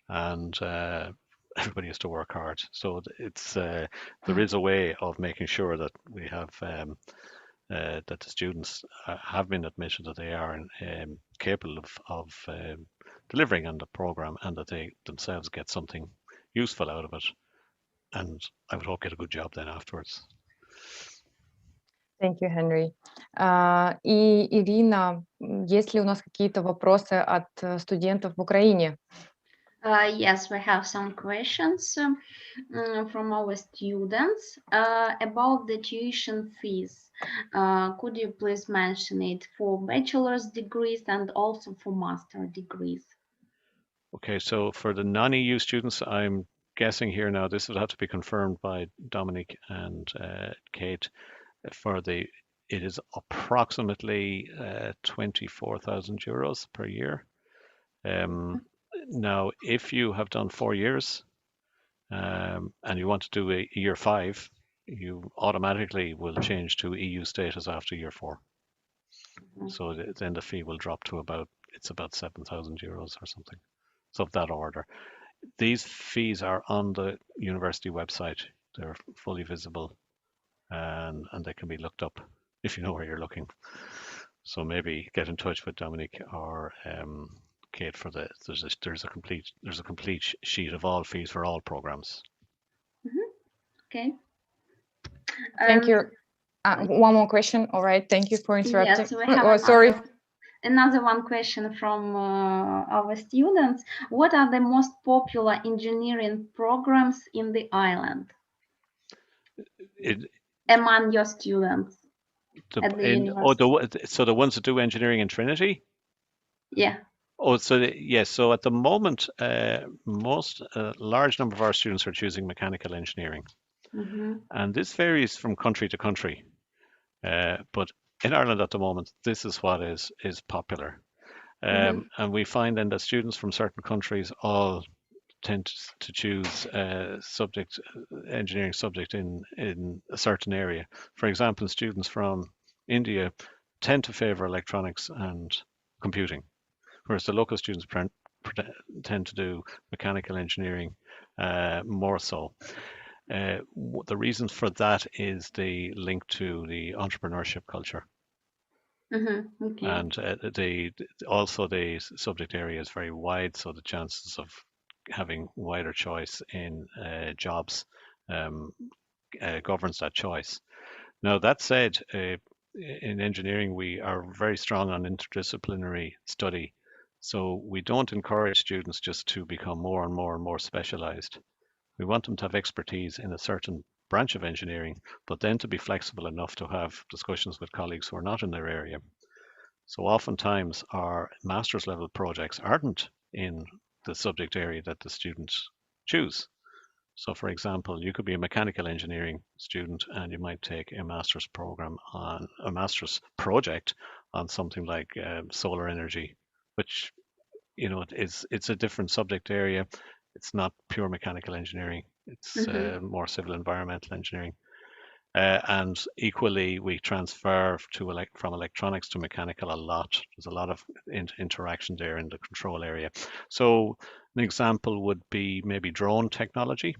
and everybody has to work hard. So there is a way of making sure that we have that the students have been admitted, that they are capable of delivering on the program, and that they themselves get something useful out of it, and I would hope get a good job then afterwards. Thank you, Henry. И Ирина, есть ли у нас какие-то вопросы от студентов в Украине? Yes, we have some questions from our students about the tuition fees. Could you please mention it for bachelor's degrees and also for master degrees? Okay, so for the non-EU students, I'm guessing here now, this would have to be confirmed by Dominic and Kate. It is approximately 24,000 euros per year. Now, if you have done 4 years and you want to do a year 5, you automatically will change to EU status after year 4. So then the fee will drop to about 7,000 euros or something. So of that order. These fees are on the university website. They're fully visible, and they can be looked up if you know where you're looking. So maybe get in touch with Dominic or Kate for there's a complete sheet of all fees for all programs. Okay. Thank you. One more question. All right. Thank you for interrupting. Yes, we have sorry. Another one question from our students. What are the most popular engineering programs in the island among your students at the university? So the ones that do engineering in Trinity? Yeah. Oh, so yes. So at the moment, large number of our students are choosing mechanical engineering. And this varies from country to country. But in Ireland at the moment, this is what is popular. And we find then that students from certain countries all tend to choose engineering subject in a certain area. For example, students from India tend to favor electronics and computing, whereas the local students tend to do mechanical engineering more so. The reason for that is the link to the entrepreneurship culture. Okay. And also the subject area is very wide, so the chances of having wider choice in jobs governs that choice. Now, that said, in engineering, we are very strong on interdisciplinary study. So we don't encourage students just to become more and more and more specialized. We want them to have expertise in a certain branch of engineering, but then to be flexible enough to have discussions with colleagues who are not in their area. So oftentimes our master's level projects aren't in the subject area that the students choose. So for example, you could be a mechanical engineering student and you might take a master's program on a master's project on something like solar energy, which, you know, it's a different subject area. It's not pure mechanical engineering. It's more civil environmental engineering. And equally, we transfer from electronics to mechanical a lot. There's a lot of interaction there in the control area. So an example would be maybe drone technology.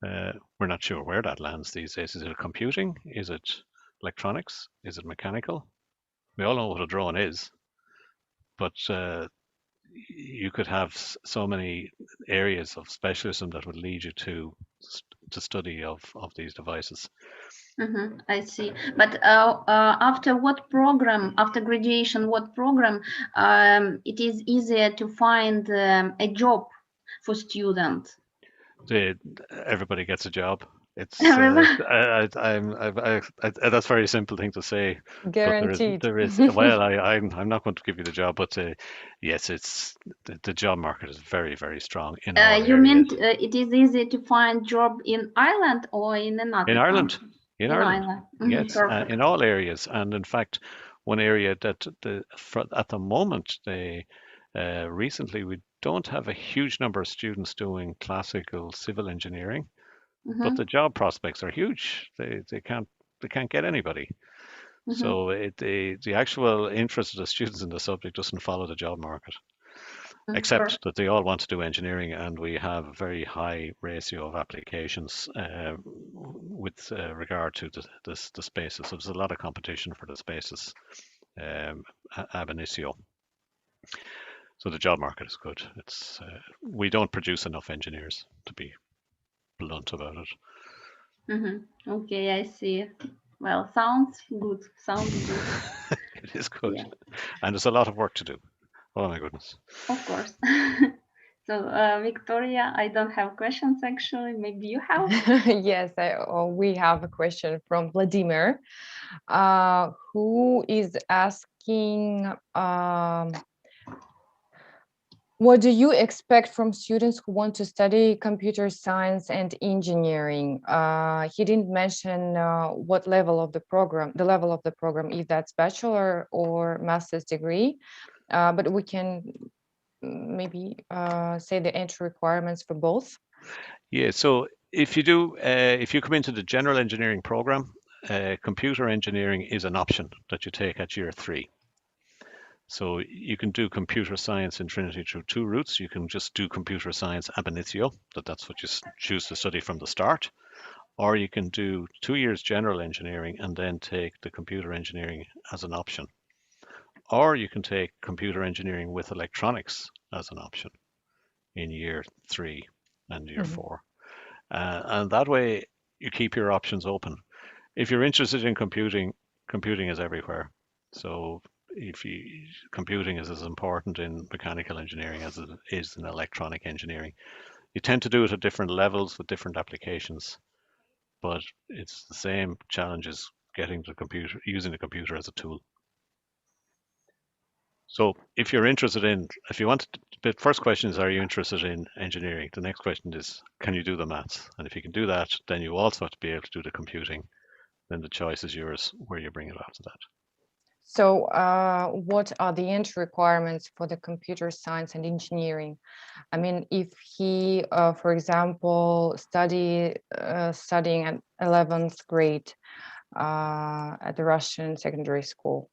We're not sure where that lands these days. Is it computing? Is it electronics? Is it mechanical? We all know what a drone is, but you could have so many areas of specialism that would lead you to study of these devices. I see. But after what program, after graduation, what program it is easier to find a job for students? Everybody gets a job. It's that's a very simple thing to say. Guaranteed. But there is well, I'm not going to give you the job, but yes, it's the job market is very, very strong in all areas. You meant it is easy to find job in Ireland or in another Ireland. country? In Ireland. Yes, in all areas. And in fact, one area that at the moment, recently we don't have a huge number of students doing classical civil engineering, but the job prospects are huge. They can't get anybody. So the actual interest of the students in the subject doesn't follow the job market, except that they all want to do engineering, and we have a very high ratio of applications with regard to the spaces. So there's a lot of competition for the spaces ab initio. So the job market is good. It's we don't produce enough engineers, to be blunt about it. Okay, I see. Well, sounds good. It is good. Yeah. And there's a lot of work to do. Oh my goodness. Of course. So, Victoria, I don't have questions actually. Maybe you have? Yes, we have a question from Vladimir, who is asking, what do you expect from students who want to study computer science and engineering? He didn't mention what level of the program, if that's bachelor or master's degree, but we can maybe say the entry requirements for both. Yeah, so if you come into the general engineering program, computer engineering is an option that you take at year 3. So you can do computer science in Trinity through 2 routes. You can just do computer science ab initio, that's what you choose to study from the start. Or you can do 2 years general engineering and then take the computer engineering as an option. Or you can take computer engineering with electronics as an option in year 3 and year 4. And that way you keep your options open. If you're interested in computing is everywhere. So computing is as important in mechanical engineering as it is in electronic engineering. You tend to do it at different levels with different applications, but it's the same challenges using the computer as a tool. So if you're interested in, if you want, the first question is, are you interested in engineering? The next question is, can you do the maths? And if you can do that, then you also have to be able to do the computing. Then the choice is yours where you bring it after that. So what are the entry requirements for the computer science and engineering? I mean, if he, for example, studying at 11th grade at the Russian secondary school.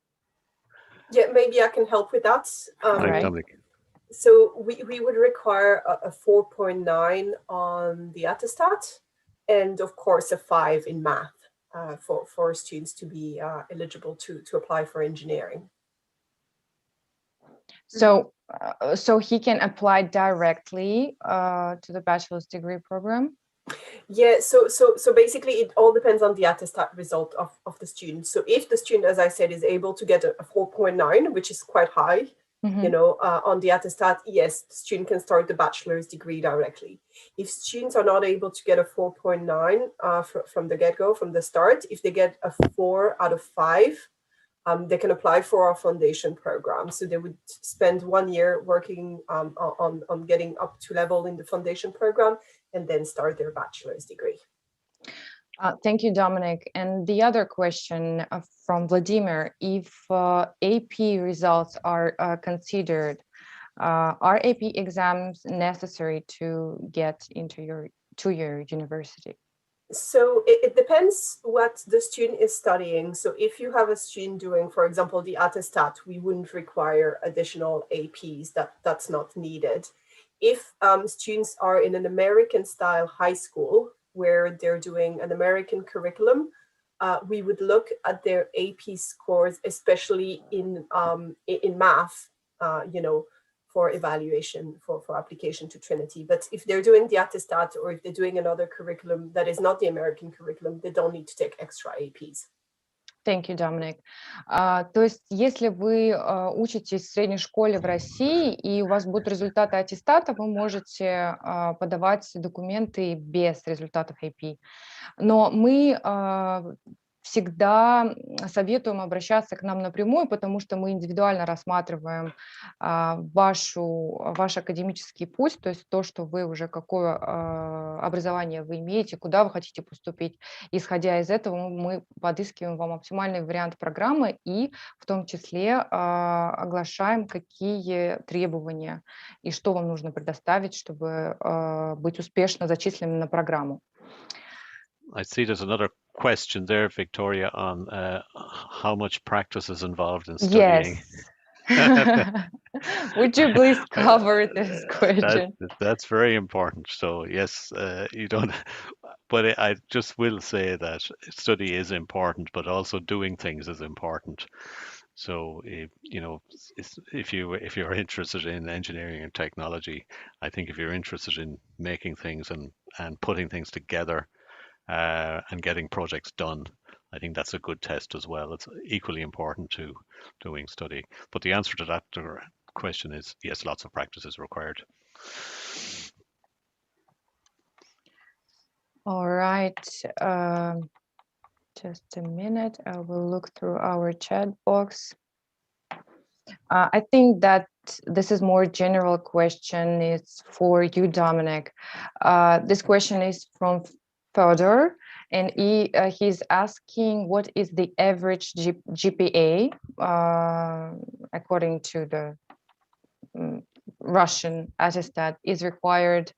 Yeah, maybe I can help with that. Right. Dominic. So we would require a 4.9 on the attestat, and of course a 5 in math for students to be eligible to apply for engineering. So, so he can apply directly to the bachelor's degree program? Yeah, so basically it all depends on the attestat result of the student. So if the student, as I said, is able to get a 4.9, which is quite high, you know, on the attestat, yes, the student can start the bachelor's degree directly. If students are not able to get a 4.9 from the get-go, from the start, if they get a 4 out of 5, they can apply for our foundation program. So they would spend 1 year working on getting up to level in the foundation program and then start their bachelor's degree. Thank you, Dominic. And the other question from Vladimir, if AP results are considered, are AP exams necessary to get into your two-year university? So it depends what the student is studying. So if you have a student doing, for example, the attestat, we wouldn't require additional APs. That's not needed. If students are in an American style high school where they're doing an American curriculum, we would look at their AP scores, especially in math, you know, for evaluation, for application to Trinity. But if they're doing the attestat or if they're doing another curriculum that is not the American curriculum, they don't need to take extra APs. Thank you, Dominic. То есть, если вы учитесь в средней школе в России и у вас будут результаты аттестата, вы можете подавать документы без результатов AP. Но мы всегда советуем обращаться к нам напрямую, потому что мы индивидуально рассматриваем ваш академический путь, то есть то, что вы уже, какое образование вы имеете, куда вы хотите поступить. Исходя из этого, мы подыскиваем вам оптимальный вариант программы и в том числе оглашаем, какие требования и что вам нужно предоставить, чтобы быть успешно зачисленным на программу. I see there's another question there, Victoria, on how much practice is involved in studying. Yes. Would you please cover this question? That's very important. So yes, you don't, but I just will say that study is important, but also doing things is important. So you know, if you're interested in engineering and technology, I think if you're interested in making things and putting things together, and getting projects done, I think that's a good test as well. It's equally important to doing study. But the answer to that question is yes, lots of practice is required. All right. Just a minute. I will look through our chat box. I think that this is more general question. It's for you, Dominic. This question is from Fodor, and he's asking what is the average GPA according to the Russian attestat is required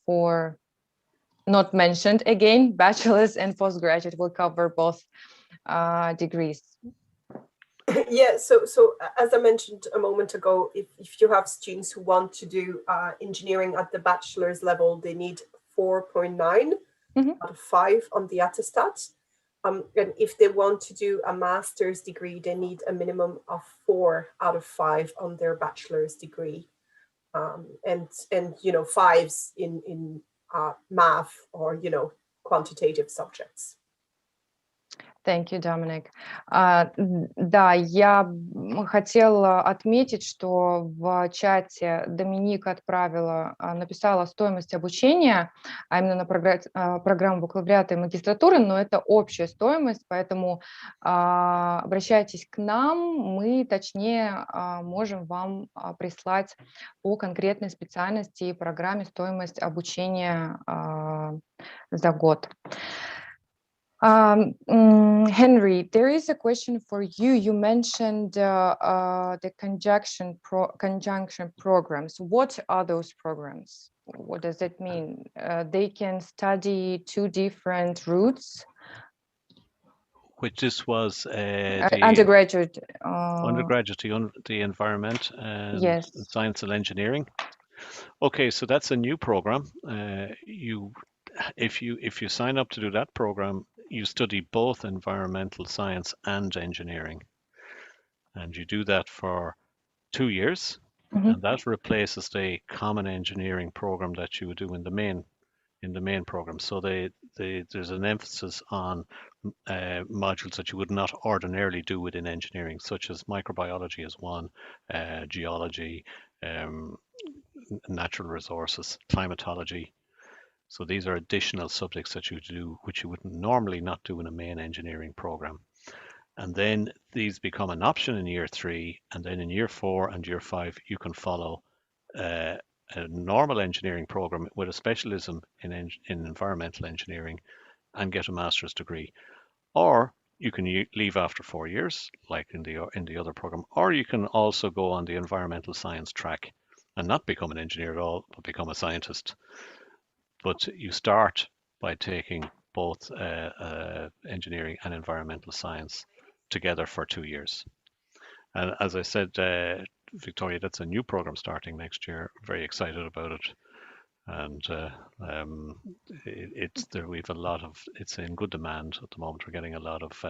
for, not mentioned again, bachelor's and postgraduate will cover both degrees. Yeah, so as I mentioned a moment ago, if you have students who want to do engineering at the bachelor's level, they need 4.9 out of 5 on the attestat. And if they want to do a master's degree, they need a minimum of 4 out of 5 on their bachelor's degree. And you know, 5s in math or, you know, quantitative subjects. Thank you, Dominic. Да, я хотела отметить, что в чате Доминика написала стоимость обучения, а именно на программу бакалавриата и магистратуры, но это общая стоимость, поэтому обращайтесь к нам, мы точнее можем вам прислать по конкретной специальности и программе стоимость обучения за год. Henry, there is a question for you. You mentioned the conjunction programs. What are those programs? What does it mean? They can study two different routes. Which this was the undergraduate. The environment and yes. science and engineering. Okay, so that's a new program. If you sign up to do that program, you study both environmental science and engineering, and you do that for 2 years, and that replaces the common engineering program that you would do in the main program. So there's an emphasis on modules that you would not ordinarily do within engineering, such as microbiology is one, geology, natural resources, climatology. So these are additional subjects that you do, which you would normally not do in a main engineering program. And then these become an option in year 3, and then in year 4 and year 5, you can follow a normal engineering program with a specialism in environmental engineering and get a master's degree. Or you can leave after 4 years, like in the other program, or you can also go on the environmental science track and not become an engineer at all, but become a scientist. But you start by taking both engineering and environmental science together for 2 years. And as I said, Victoria, that's a new program starting next year. Very excited about it. And we've a lot of, it's in good demand at the moment. We're getting a lot of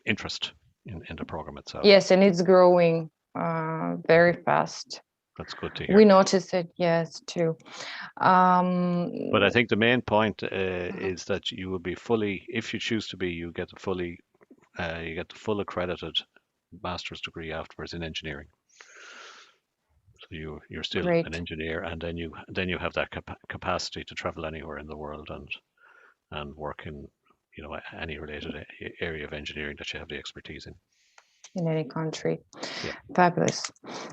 interest in the program itself. Yes, and it's growing very fast. That's good to hear. We notice it, yes, too. But I think the main point is that you will be fully, if you choose to be, you get the full accredited master's degree afterwards in engineering. So you're still Great. an engineer, and then you have that capacity to travel anywhere in the world and work in any related area of engineering that you have the expertise in. In any country. Yeah. Fabulous.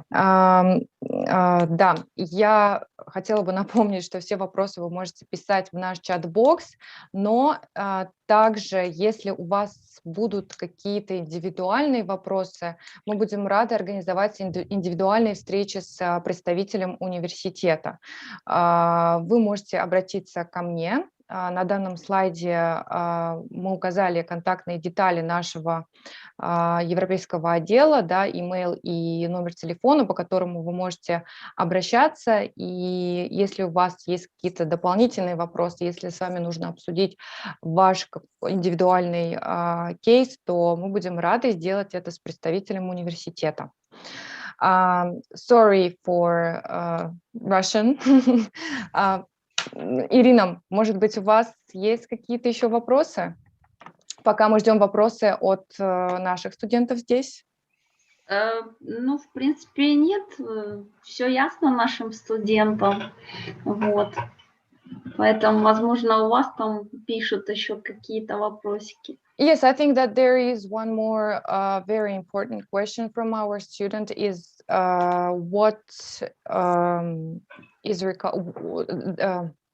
Да, я хотела бы напомнить, что все вопросы вы можете писать в наш чат-бокс, но также, если у вас будут какие-то индивидуальные вопросы, мы будем рады организовать индивидуальные встречи с представителем университета. Вы можете обратиться ко мне. На данном слайде мы указали контактные детали нашего европейского отдела, да, имейл и номер телефона, по которому вы можете обращаться. И если у вас есть какие-то дополнительные вопросы, если с вами нужно обсудить ваш индивидуальный кейс, то мы будем рады сделать это с представителем университета. Sorry for Russian. Ирина, может быть, у вас есть какие-то еще вопросы? Пока мы ждем вопросы от наших студентов здесь. Ну, в принципе, нет. Все ясно нашим студентам. Вот. Поэтому, возможно, у вас там пишут еще какие-то вопросики. Yes, I think that there is one more very important question from our student is what is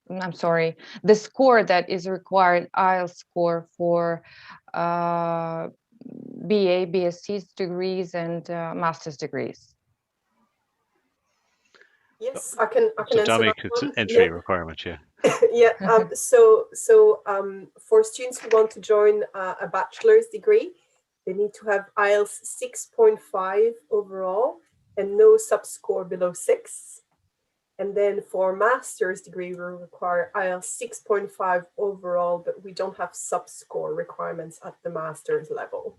I'm sorry, the score that is required, IELTS score for BA, BSc degrees and master's degrees. Yes, I can so answer Dominic, that it's one. an entry requirement, yeah. Yeah, so for students who want to join a bachelor's degree, they need to have IELTS 6.5 overall and no sub-score below 6. And then for master's degree, we require IELTS 6.5 overall, but we don't have sub-score requirements at the master's level.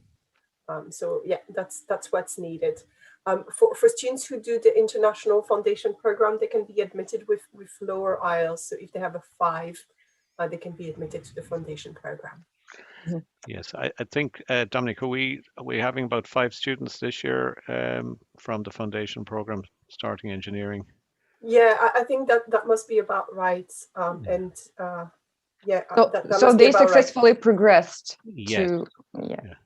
So yeah, that's what's needed. For students who do the international foundation program, they can be admitted with lower IELTS. So if they have a 5, they can be admitted to the foundation program. Yes, I think, Dominic, are we having about 5 students this year from the foundation program starting engineering? Yeah, I think that must be about right. Yeah, that so must be they about successfully right. progressed Yes. to,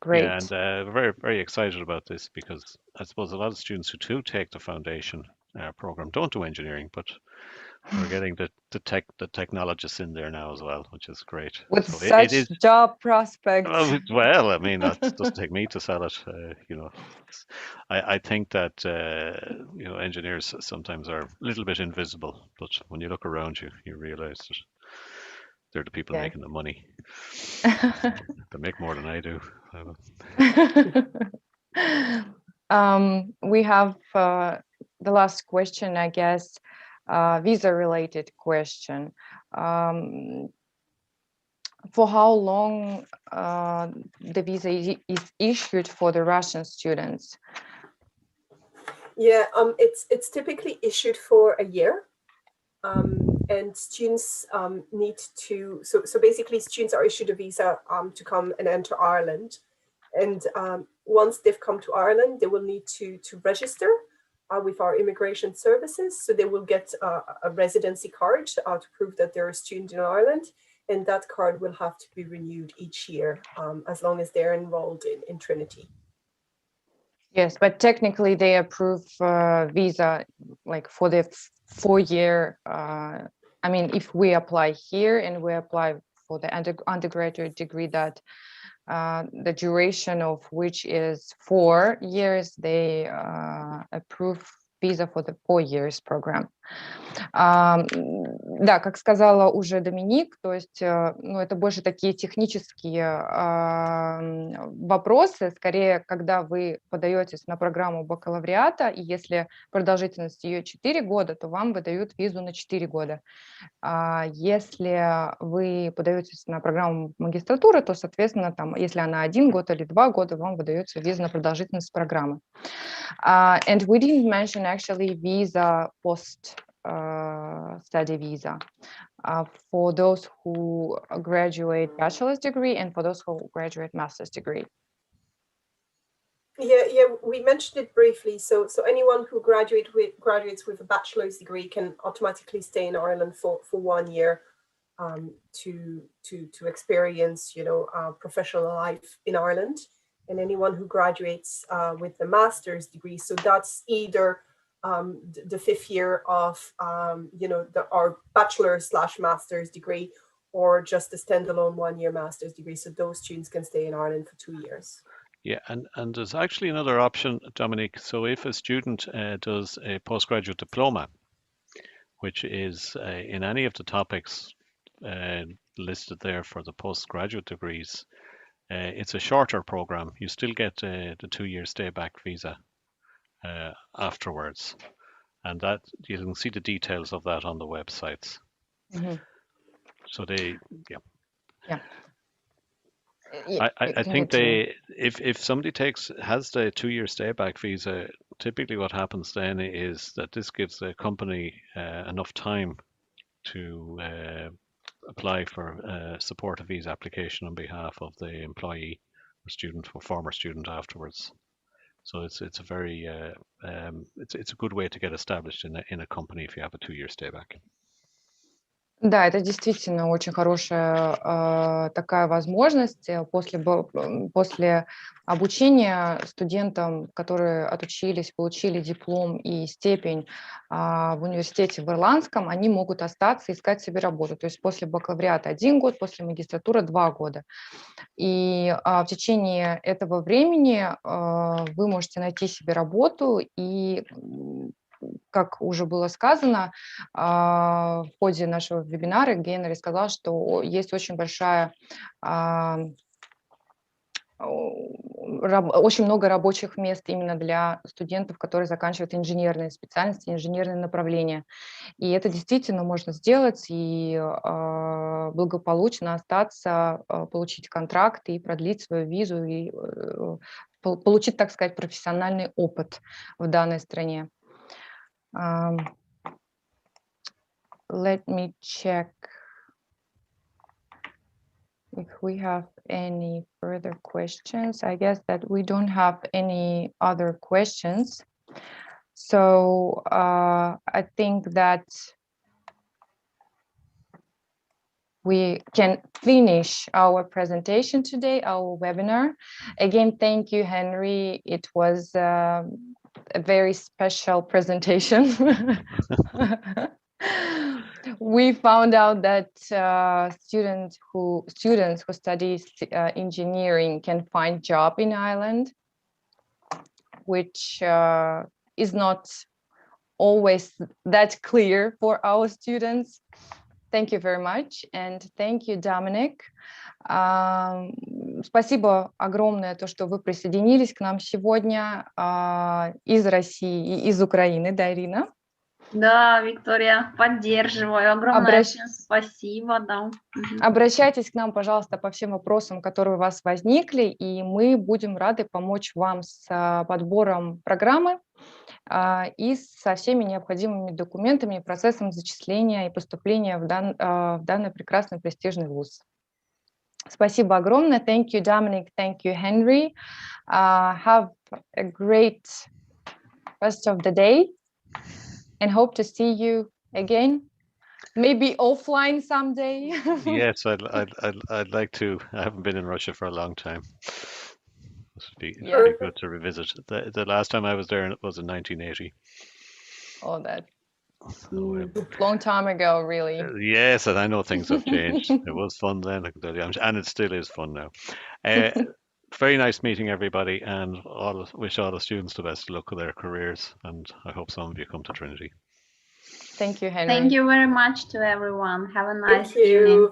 great. Yeah, and very, very excited about this because I suppose a lot of students who do take the foundation program don't do engineering, but we're getting the technologists in there now as well, which is great. With So such it is. job prospects. Well, I mean, that doesn't take me to sell it. I think that engineers sometimes are a little bit invisible, but when you look around you, you realize that they're the people making the money. They make more than I do. We have the last question, I guess, visa-related question. For how long the visa is issued for the Russian students? Yeah, it's typically issued for a year, and students need to. So basically, students are issued a visa to come and enter Ireland, and once they've come to Ireland, they will need to register with our immigration services. So they will get a residency card to prove that they're a student in Ireland, and that card will have to be renewed each year as long as they're enrolled in Trinity. Yes, but technically they approve visa like for the 4-year. I mean, if we apply here and we apply for the undergraduate degree, that the duration of which is 4 years, they approve visa for the 4 years program. Да, как сказала уже Доминик, то есть, это больше такие технические вопросы, скорее, когда вы подаетесь на программу бакалавриата, и если продолжительность ее 4 года, то вам выдают визу на 4 года. Если вы подаетесь на программу магистратуры, то, соответственно, там, если она 1 год или 2 года, вам выдается виза на продолжительность программы. And we didn't mention actually visa post study visa for those who graduate bachelor's degree and for those who graduate master's degree. Yeah, we mentioned it briefly. So anyone who graduates with a bachelor's degree can automatically stay in Ireland for 1 year to experience, professional life in Ireland. And anyone who graduates with a master's degree, so that's either the 5th year of our bachelor/master's degree, or just a standalone 1-year master's degree. So those students can stay in Ireland for 2 years. Yeah, and there's actually another option, Dominic. So if a student does a postgraduate diploma, which is in any of the topics listed there for the postgraduate degrees, it's a shorter program. You still get the 2-year stay back visa afterwards, and that you can see the details of that on the websites. So I think if somebody has the 2-year stay back visa, typically what happens then is that this gives the company enough time to apply for a supported visa application on behalf of the employee or student or former student afterwards. So it's a very it's a good way to get established in a company if you have a 2-year stay back. Да, это действительно очень хорошая такая возможность после обучения студентам, которые отучились, получили диплом и степень в университете в Ирландском, они могут остаться и искать себе работу. То есть после бакалавриата 1 год, после магистратуры 2 года. И в течение этого времени вы можете найти себе работу, и как уже было сказано, в ходе нашего вебинара Генри сказал, что есть очень большая, очень много рабочих мест именно для студентов, которые заканчивают инженерные специальности, инженерные направления. И это действительно можно сделать и благополучно остаться, получить контракт и продлить свою визу, и получить, так сказать, профессиональный опыт в данной стране. Let me check if we have any further questions. I guess that we don't have any other questions. So I think that we can finish our presentation today, our webinar. Again, thank you, Henry. It was a very special presentation. We found out that students who study engineering can find job in Ireland, which is not always that clear for our students. Thank you very much, and thank you, Dominic. Спасибо огромное, то, что вы присоединились к нам сегодня из России и из Украины, да, Ирина? Да, Виктория, поддерживаю. Огромное спасибо. Да. Обращайтесь к нам, пожалуйста, по всем вопросам, которые у вас возникли, и мы будем рады помочь вам с подбором программы и со всеми необходимыми документами и процессом зачисления и поступления в данный прекрасный престижный вуз. Спасибо огромное. Thank you, Dominic. Thank you, Henry. Have a great rest of the day and hope to see you again. Maybe offline someday. Yes, I'd like to. I haven't been in Russia for a long time. This would be good to revisit. The last time I was there was in 1980. Oh, that's long time ago, really. Yes, and I know things have changed. It was fun then, I can tell you, and it still is fun now. Very nice meeting everybody, and wish all the students the best of luck with their careers, and I hope some of you come to Trinity. Thank you, Henry. Thank you very much to everyone. Have a nice evening.